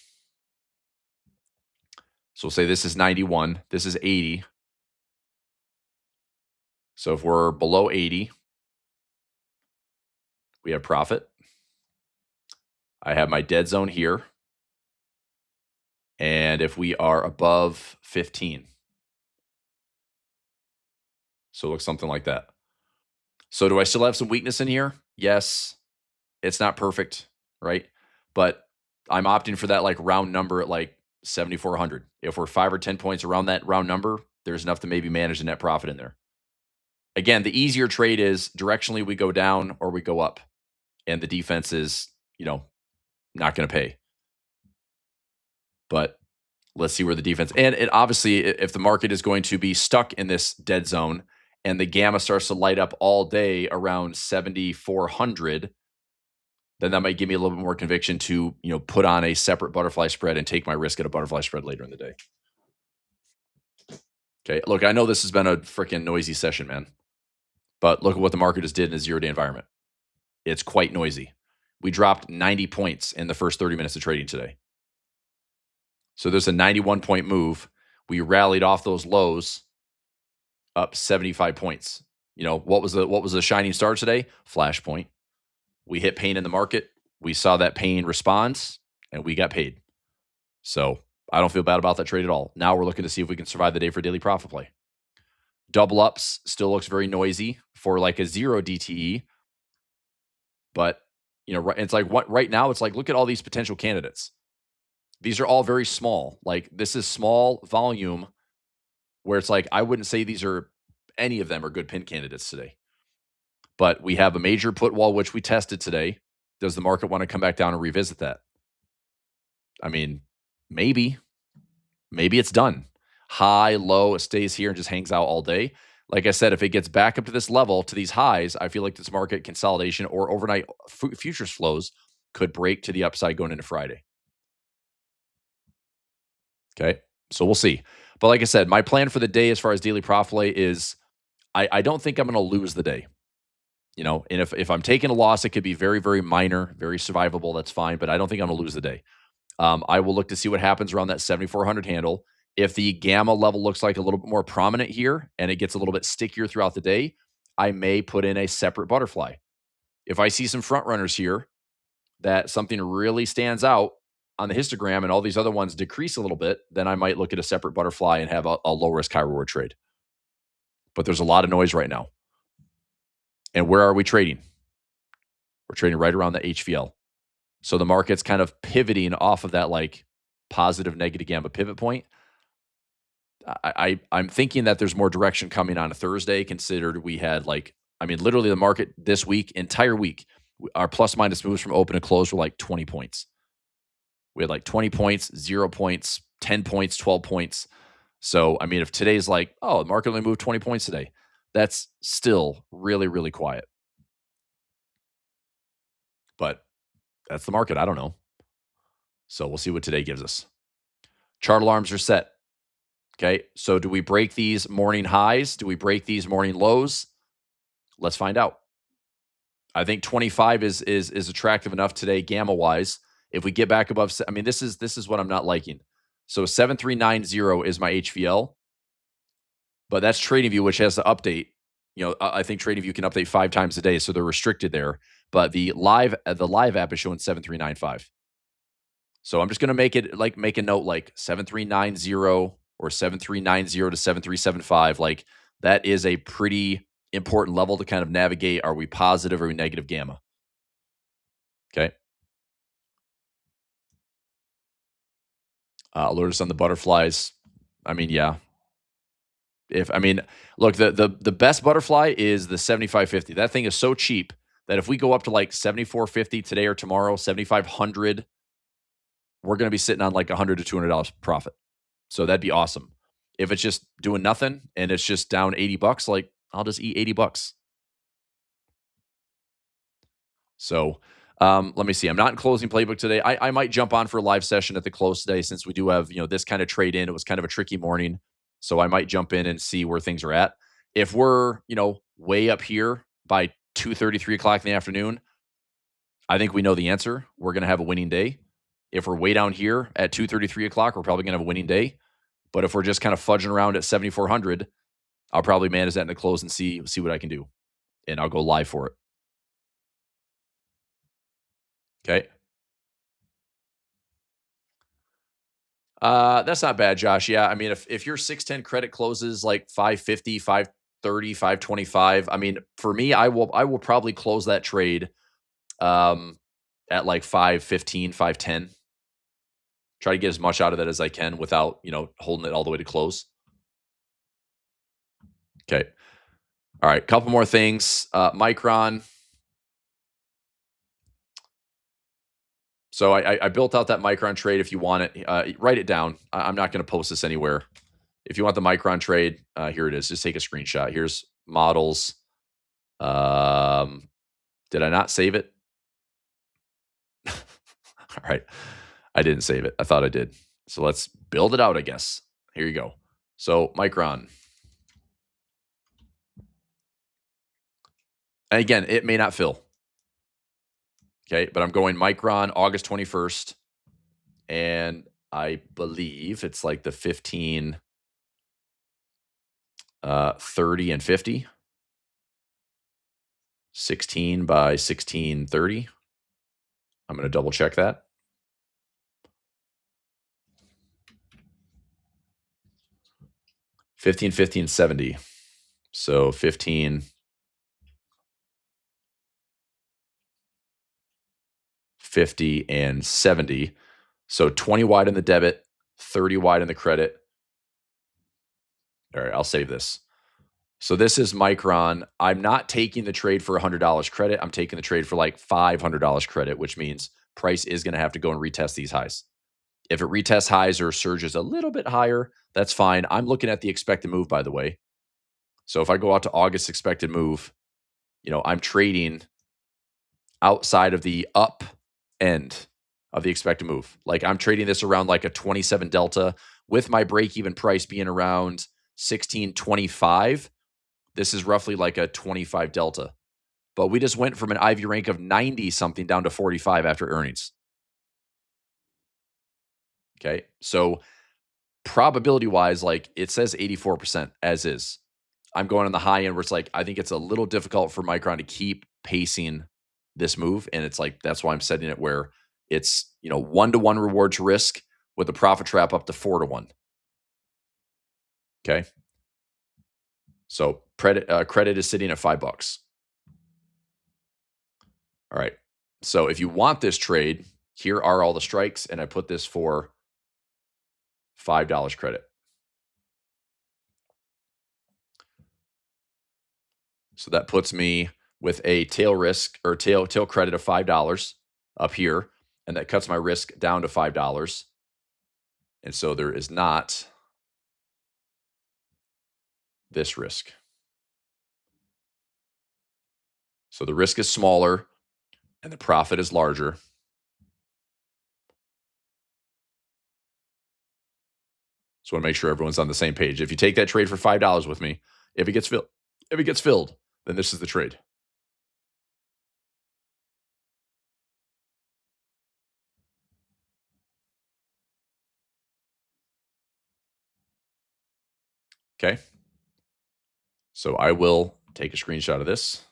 [SPEAKER 1] So we'll say this is 91. This is 80. So if we're below 80, we have profit. I have my dead zone here. And if we are above 15, so it looks something like that. So do I still have some weakness in here? Yes. It's not perfect, right? But I'm opting for that like round number at like 7,400. If we're 5 or 10 points around that round number, there's enough to maybe manage the net profit in there. Again, the easier trade is directionally we go down or we go up, and the defense is, not going to pay. But let's see where the defense, and it obviously, if the market is going to be stuck in this dead zone and the gamma starts to light up all day around 7,400, then that might give me a little bit more conviction to, put on a separate butterfly spread and take my risk at a butterfly spread later in the day. Okay, look, I know this has been a freaking noisy session, man. But look at what the market just did in a zero-day environment. It's quite noisy. We dropped 90 points in the first 30 minutes of trading today. So there's a 91-point move. We rallied off those lows up 75 points. What was the shining star today? Flashpoint. We hit pain in the market. We saw that pain response, and we got paid. So I don't feel bad about that trade at all. Now we're looking to see if we can survive the day for daily profit play. Double ups still looks very noisy for like a 0 DTE. But, It's like what right now. It's like look at all these potential candidates. These are all very small. Like this is small volume where it's like I wouldn't say these are any of them are good pin candidates today. But we have a major put wall which we tested today. Does the market want to come back down and revisit that? I mean, maybe. Maybe it's done. High, low, it stays here and just hangs out all day. Like I said, if it gets back up to this level, to these highs, I feel like this market consolidation or overnight futures flows could break to the upside going into Friday. Okay. So we'll see. But like I said, my plan for the day as far as daily profit lay is I don't think I'm going to lose the day. And if I'm taking a loss, it could be very, very minor, very survivable. That's fine. But I don't think I'm going to lose the day. I will look to see what happens around that 7,400 handle. If the gamma level looks like a little bit more prominent here and it gets a little bit stickier throughout the day, I may put in a separate butterfly. If I see some front runners here that something really stands out on the histogram and all these other ones decrease a little bit, then I might look at a separate butterfly and have a low risk, high reward trade. But there's a lot of noise right now. And where are we trading? We're trading right around the HVL. So the market's kind of pivoting off of that like positive negative gamma pivot point. I'm thinking that there's more direction coming on a Thursday, considered we had literally the market this week, entire week, our plus minus moves from open to close were like 20 points. We had like 20 points, 0 points, 10 points, 12 points. So, I mean, if today's like, oh, the market only moved 20 points today, that's still really, really quiet. But that's the market. I don't know. So we'll see what today gives us. Chart alarms are set. Okay. So do we break these morning highs? Do we break these morning lows? Let's find out. I think 25 is attractive enough today, gamma wise. If we get back above, I mean, this is what I'm not liking. So 7390 is my HVL, but that's TradingView, which has to update. I think TradingView can update 5 times a day, so they're restricted there. But the live app is showing 7395. So I'm just gonna make a note like 7390 or 7390 to 7375. Like that is a pretty important level to kind of navigate. Are we positive or negative gamma? Okay. Alert us on the butterflies. I mean, yeah. Look, the best butterfly is the 7550. That thing is so cheap that if we go up to like 7450 today or tomorrow, 7500, we're going to be sitting on like $100 to $200 profit. So that'd be awesome. If it's just doing nothing and it's just down $80, like I'll just eat $80. So let me see. I'm not in closing playbook today. I might jump on for a live session at the close today since we do have, this kind of trade in. It was kind of a tricky morning. So I might jump in and see where things are at. If we're, way up here by 2:30, 3 o'clock in the afternoon, I think we know the answer. We're going to have a winning day. If we're way down here at 2:30, 3 o'clock, we're probably going to have a winning day. But if we're just kind of fudging around at 7,400, I'll probably manage that in the close and see what I can do. And I'll go live for it. Okay. That's not bad, Josh. Yeah. I mean, if your 610 credit closes like 550, 530, 525, I mean, for me, I will probably close that trade at like 515, 510. Try to get as much out of that as I can without, holding it all the way to close. Okay. All right. Couple more things. Micron. So I built out that Micron trade. If you want it, write it down. I'm not going to post this anywhere. If you want the Micron trade, here it is. Just take a screenshot. Here's models. Did I not save it? All right. I didn't save it. I thought I did. So let's build it out, I guess. Here you go. So Micron. And again, it may not fill. Okay. But I'm going Micron August 21st. And I believe it's like the 15, 30, and 50. 16 by 1630. I'm going to double check that. 15, 15, 70. So 15. 50, and 70. So 20 wide in the debit, 30 wide in the credit. All right, I'll save this. So this is Micron. I'm not taking the trade for $100 credit. I'm taking the trade for like $500 credit, which means price is going to have to go and retest these highs. If it retests highs or surges a little bit higher, that's fine. I'm looking at the expected move, by the way. So if I go out to August expected move, I'm trading outside of the up end of the expected move. Like I'm trading this around like a 27 delta with my break even price being around 1625. This is roughly like a 25 delta. But we just went from an IV rank of 90 something down to 45 after earnings. Okay. So probability wise, like it says 84% as is. I'm going on the high end where it's like, I think it's a little difficult for Micron to keep pacing this move. And it's like, that's why I'm setting it where it's, 1-to-1 reward to risk with a profit trap up to 4-to-1. Okay. So credit is sitting at $5. All right. So if you want this trade, here are all the strikes. And I put this for $5 credit. So that puts me with a tail risk or tail credit of $5 up here. And that cuts my risk down to $5. And so there is not this risk. So the risk is smaller and the profit is larger. So I want to make sure everyone's on the same page. If you take that trade for $5 with me, if it gets filled, then this is the trade. Okay. So I will take a screenshot of this.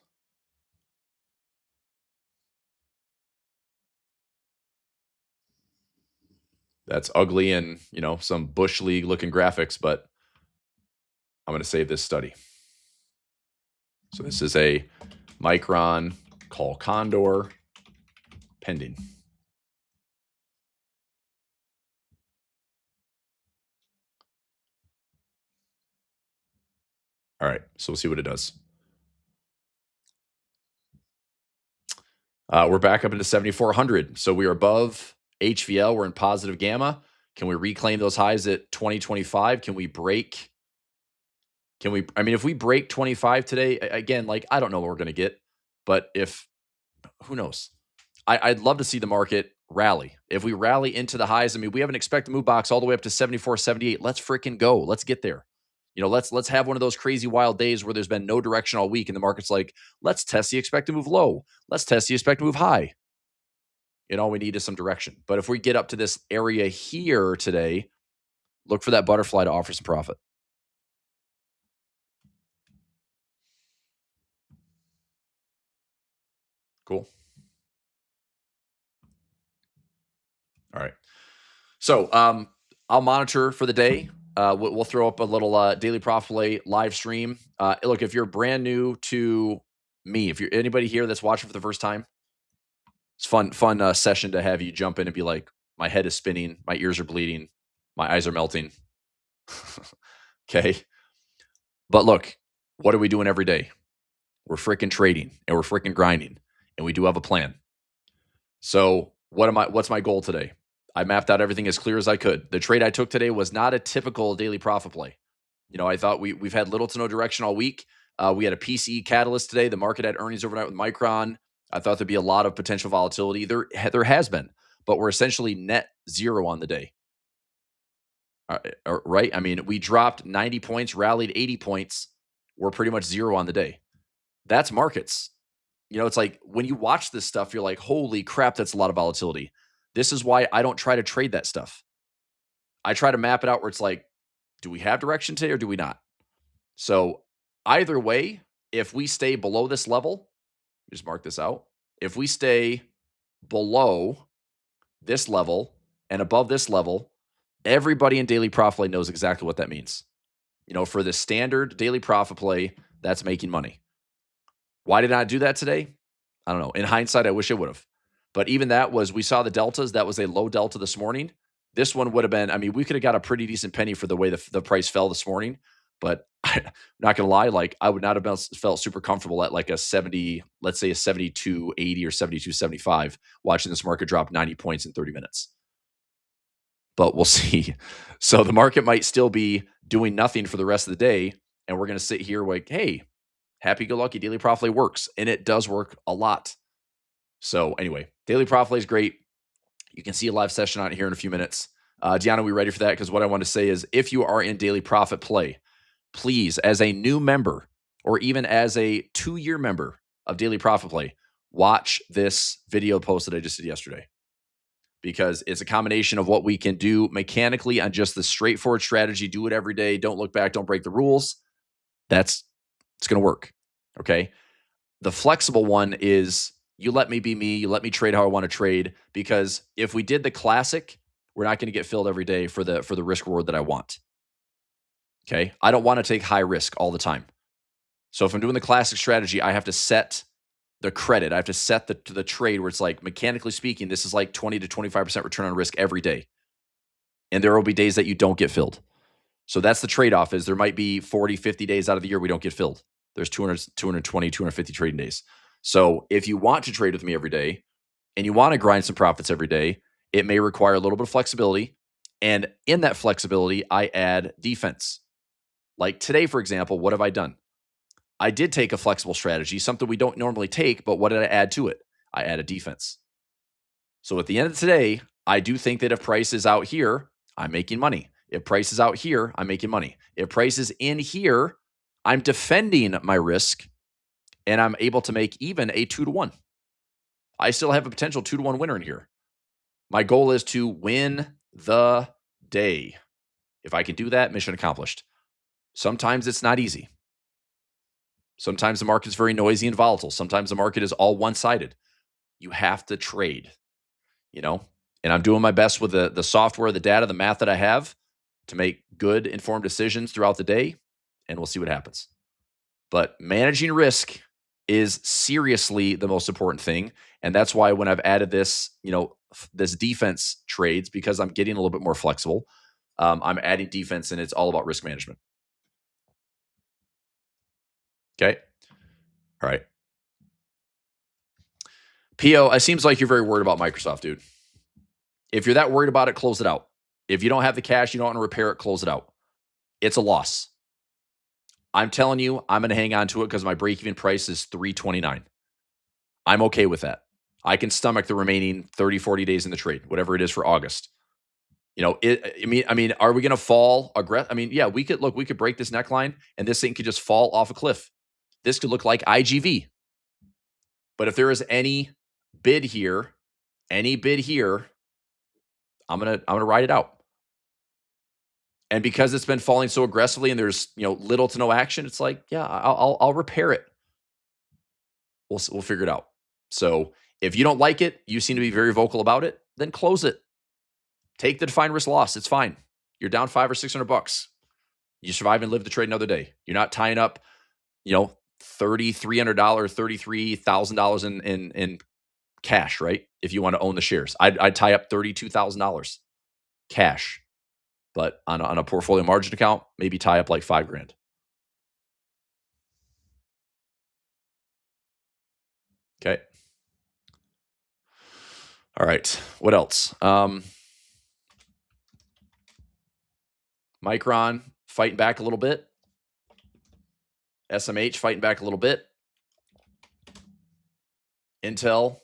[SPEAKER 1] That's ugly and, some Bush League looking graphics, but I'm going to save this study. So this is a Micron call Condor pending. All right, so we'll see what it does. We're back up into 7,400. So we are above HVL. We're in positive gamma. Can we reclaim those highs at 2025? Can we break? If we break 25 today, again, like I don't know what we're going to get, but who knows? I'd love to see the market rally. If we rally into the highs, we have an expected move box all the way up to 74, 78. Let's freaking go. Let's get there. Let's have one of those crazy wild days where there's been no direction all week and the market's like, let's test the expected move low. Let's test the expected move high. And all we need is some direction. But if we get up to this area here today, look for that butterfly to offer some profit. Cool. All right. So I'll monitor for the day. We'll throw up a little daily profit play live stream. Look, if you're brand new to me, if you're anybody here that's watching for the first time, it's fun session to have you jump in and be like, my head is spinning, my ears are bleeding, my eyes are melting. Okay. But look, what are we doing every day? We're freaking trading and we're freaking grinding and we do have a plan. So what's my goal today? I mapped out everything as clear as I could. The trade I took today was not a typical daily profit play. I thought we've had little to no direction all week. We had a PCE catalyst today. The market had earnings overnight with Micron. I thought there'd be a lot of potential volatility. There has been, but we're essentially net zero on the day. Right? We dropped 90 points, rallied 80 points. We're pretty much zero on the day. That's markets. It's like when you watch this stuff, you're like, holy crap, that's a lot of volatility. This is why I don't try to trade that stuff. I try to map it out where it's like, do we have direction today or do we not? So either way, if we stay below this level, just mark this out. If we stay below this level and above this level, everybody in daily profit play knows exactly what that means. For the standard daily profit play, that's making money. Why did I not do that today? I don't know. In hindsight, I wish I would have. But even that was, we saw the deltas. That was a low delta this morning. This one would have been, I mean, we could have got a pretty decent penny for the way the price fell this morning. But I'm not going to lie, like I would not have felt super comfortable at like a 70, let's say a 72.80 or 72.75, watching this market drop 90 points in 30 minutes. But we'll see. So the market might still be doing nothing for the rest of the day. And we're going to sit here like, hey, happy go lucky daily profit play works. And it does work a lot. So anyway, daily profit play is great. You can see a live session on it here in a few minutes. Deanna, we ready for that? Because what I want to say is if you are in daily profit play, please, as a new member or even as a 2-year member of daily profit play, watch this video post that I just did yesterday, because it's a combination of what we can do mechanically on just the straightforward strategy. Do it every day. Don't look back. Don't break the rules. It's going to work. Okay. The flexible one is you let me be me. You let me trade how I want to trade, because if we did the classic, we're not going to get filled every day for the risk reward that I want. Okay. I don't want to take high risk all the time. So if I'm doing the classic strategy, I have to set the credit. I have to set the trade where it's like, mechanically speaking, this is like 20 to 25% return on risk every day. And there will be days that you don't get filled. So that's the trade-off, is there might be 40, 50 days out of the year we don't get filled. There's 200, 220, 250 trading days. So if you want to trade with me every day and you want to grind some profits every day, it may require a little bit of flexibility. And in that flexibility, I add defense. Like today, for example, what have I done? I did take a flexible strategy, something we don't normally take, but what did I add to it? I added defense. So at the end of today, I do think that if price is out here, I'm making money. If price is out here, I'm making money. If price is in here, I'm defending my risk and I'm able to make even a 2-to-1. I still have a potential 2-to-1 winner in here. My goal is to win the day. If I can do that, mission accomplished. Sometimes it's not easy. Sometimes the market's very noisy and volatile. Sometimes the market is all one-sided. You have to trade, and I'm doing my best with the software, the data, the math that I have to make good informed decisions throughout the day, and we'll see what happens. But managing risk is seriously the most important thing. And that's why when I've added this, this defense trades, because I'm getting a little bit more flexible, I'm adding defense, and it's all about risk management. Okay. All right. P.O., it seems like you're very worried about Microsoft, dude. If you're that worried about it, close it out. If you don't have the cash, you don't want to repair it, close it out. It's a loss. I'm telling you, I'm going to hang on to it because my break-even price is $3.29. I'm okay with that. I can stomach the remaining 30, 40 days in the trade, whatever it is for August. Are we going to fall aggressive? Yeah, we could break this neckline and this thing could just fall off a cliff. This could look like IGV. But if there is any bid here, I'm going to ride it out. And because it's been falling so aggressively and there's, little to no action, it's like, yeah, I'll repair it. We'll figure it out. So if you don't like it, you seem to be very vocal about it, then close it. Take the defined risk loss. It's fine. You're down $500 or $600. You survive and live the trade another day. You're not tying up, $3,300, $33,000 in cash, right? If you want to own the shares, I'd tie up $32,000 cash, but on a portfolio margin account, maybe tie up like $5,000. Okay. All right. What else? Micron fighting back a little bit. SMH fighting back a little bit. Intel,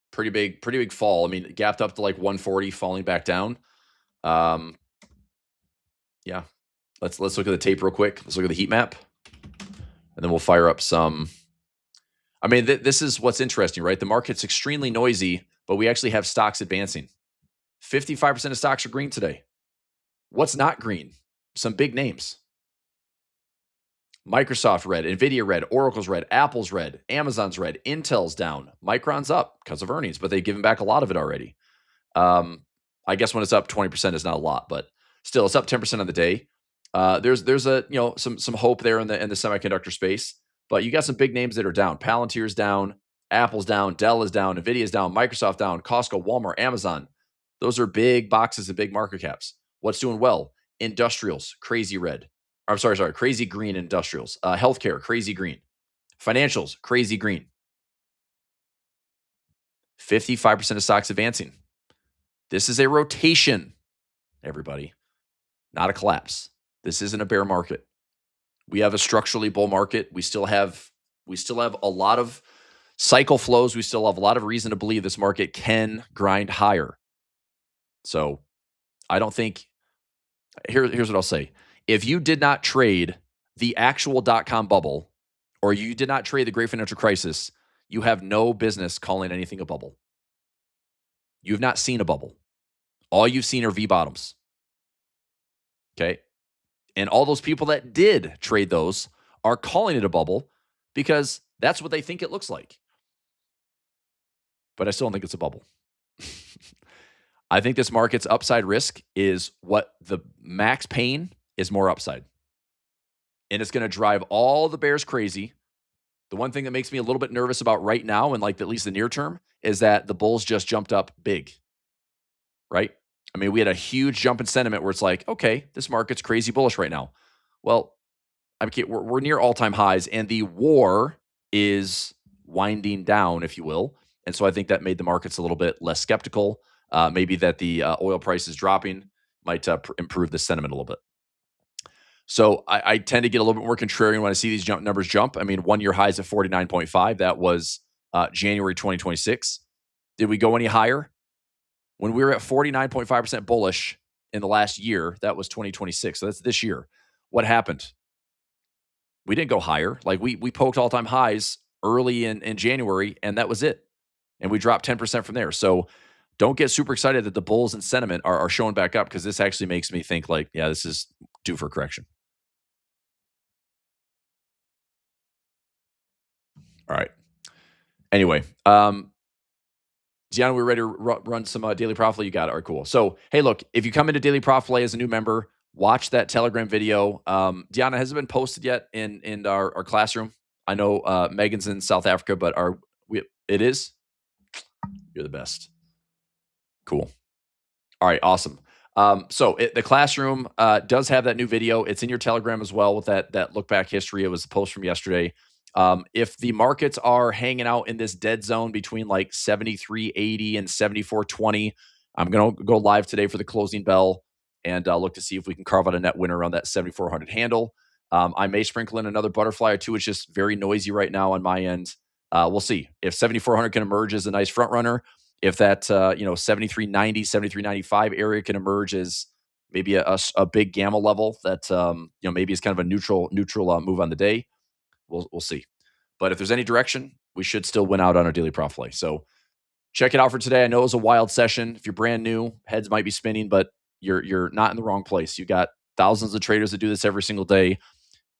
[SPEAKER 1] pretty big fall. Gapped up to like 140, falling back down. Yeah. Let's look at the tape real quick. Let's look at the heat map, and then we'll fire up some. This is what's interesting, right? The market's extremely noisy, but we actually have stocks advancing. 55% of stocks are green today. What's not green? Some big names. Microsoft red, Nvidia red, Oracle's red, Apple's red, Amazon's red, Intel's down, Micron's up because of earnings, but they've given back a lot of it already. I guess when it's up 20% is not a lot, but still it's up 10% on the day. There's a some hope there in the semiconductor space, but you got some big names that are down. Palantir's down, Apple's down, Dell is down, Nvidia's down, Microsoft down, Costco, Walmart, Amazon. Those are big boxes and big market caps. What's doing well? Industrials, crazy red. I'm sorry, crazy green industrials. Healthcare, crazy green. Financials, crazy green. 55% of stocks advancing. This is a rotation, everybody, not a collapse. This isn't a bear market. We have a structurally bull market. We still have a lot of cycle flows. We still have a lot of reason to believe this market can grind higher. So I don't think here's what I'll say. If you did not trade the actual dot-com bubble or you did not trade the great financial crisis, you have no business calling anything a bubble. You've not seen a bubble. All you've seen are V bottoms. Okay. And all those people that did trade those are calling it a bubble because that's what they think it looks like. But I still don't think it's a bubble. I think this market's upside risk is what the max pain is more upside. And it's going to drive all the bears crazy. The one thing that makes me a little bit nervous about right now and like at least the near term is that the bulls just jumped up big, right? I mean, we had a huge jump in sentiment where it's like, okay, this market's crazy bullish right now. Well, we're near all-time highs and the war is winding down, if you will. And so I think that made the markets a little bit less skeptical. Maybe that the oil price is dropping might improve the sentiment a little bit. So I tend to get a little bit more contrarian when I see these numbers jump. I mean, 1 year highs at 49.5. That was January 2026. Did we go any higher? When we were at 49.5% bullish in the last year, that was 2026. So that's this year. What happened? We didn't go higher. Like we poked all-time highs early in January, and that was it. And we dropped 10% from there. So don't get super excited that the bulls and sentiment are showing back up because this actually makes me think like, yeah, this is due for correction. All right. Anyway, Deanna, we're ready to run some Daily Profit. You got it. All right, cool. So, hey, look, if you come into Daily Profit as a new member, watch that Telegram video. Deanna, has it been posted yet in our classroom? I know Megan's in South Africa, but it is? You're the best. Cool. All right, awesome. So the classroom does have that new video. It's in your Telegram as well with that look back history. It was a post from yesterday. If the markets are hanging out in this dead zone between like 73.80 and 74.20, I'm going to go live today for the closing bell and look to see if we can carve out a net winner around that 7,400 handle. I may sprinkle in another butterfly or two. It's just very noisy right now on my end. We'll see if 7,400 can emerge as a nice front runner. If that 73.90, 73.95 area can emerge as maybe a big gamma level that maybe is kind of a neutral move on the day, we'll see. But if there's any direction, we should still win out on our daily profit play. So check it out for today. I know it was a wild session. If you're brand new, heads might be spinning, but you're not in the wrong place. You got thousands of traders that do this every single day.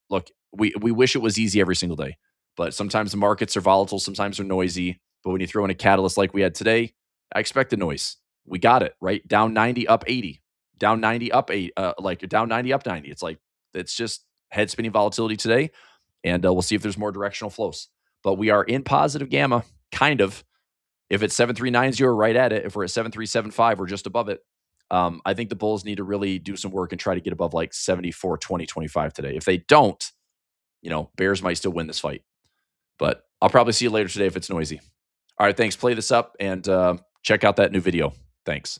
[SPEAKER 1] Look, we wish it was easy every single day, but sometimes the markets are volatile, sometimes they're noisy. But when you throw in a catalyst like we had today, I expect the noise. We got it, right? Down 90, up 80. Down 90, up 8. Down 90, up 90. It's just head spinning volatility today. And we'll see if there's more directional flows. But we are in positive gamma, kind of. If it's 7390, we're right at it. If we're at 7375, we're just above it. I think the bulls need to really do some work and try to get above like 74.20, 25 today. If they don't, bears might still win this fight. But I'll probably see you later today if it's noisy. All right, thanks. Play this up and check out that new video. Thanks.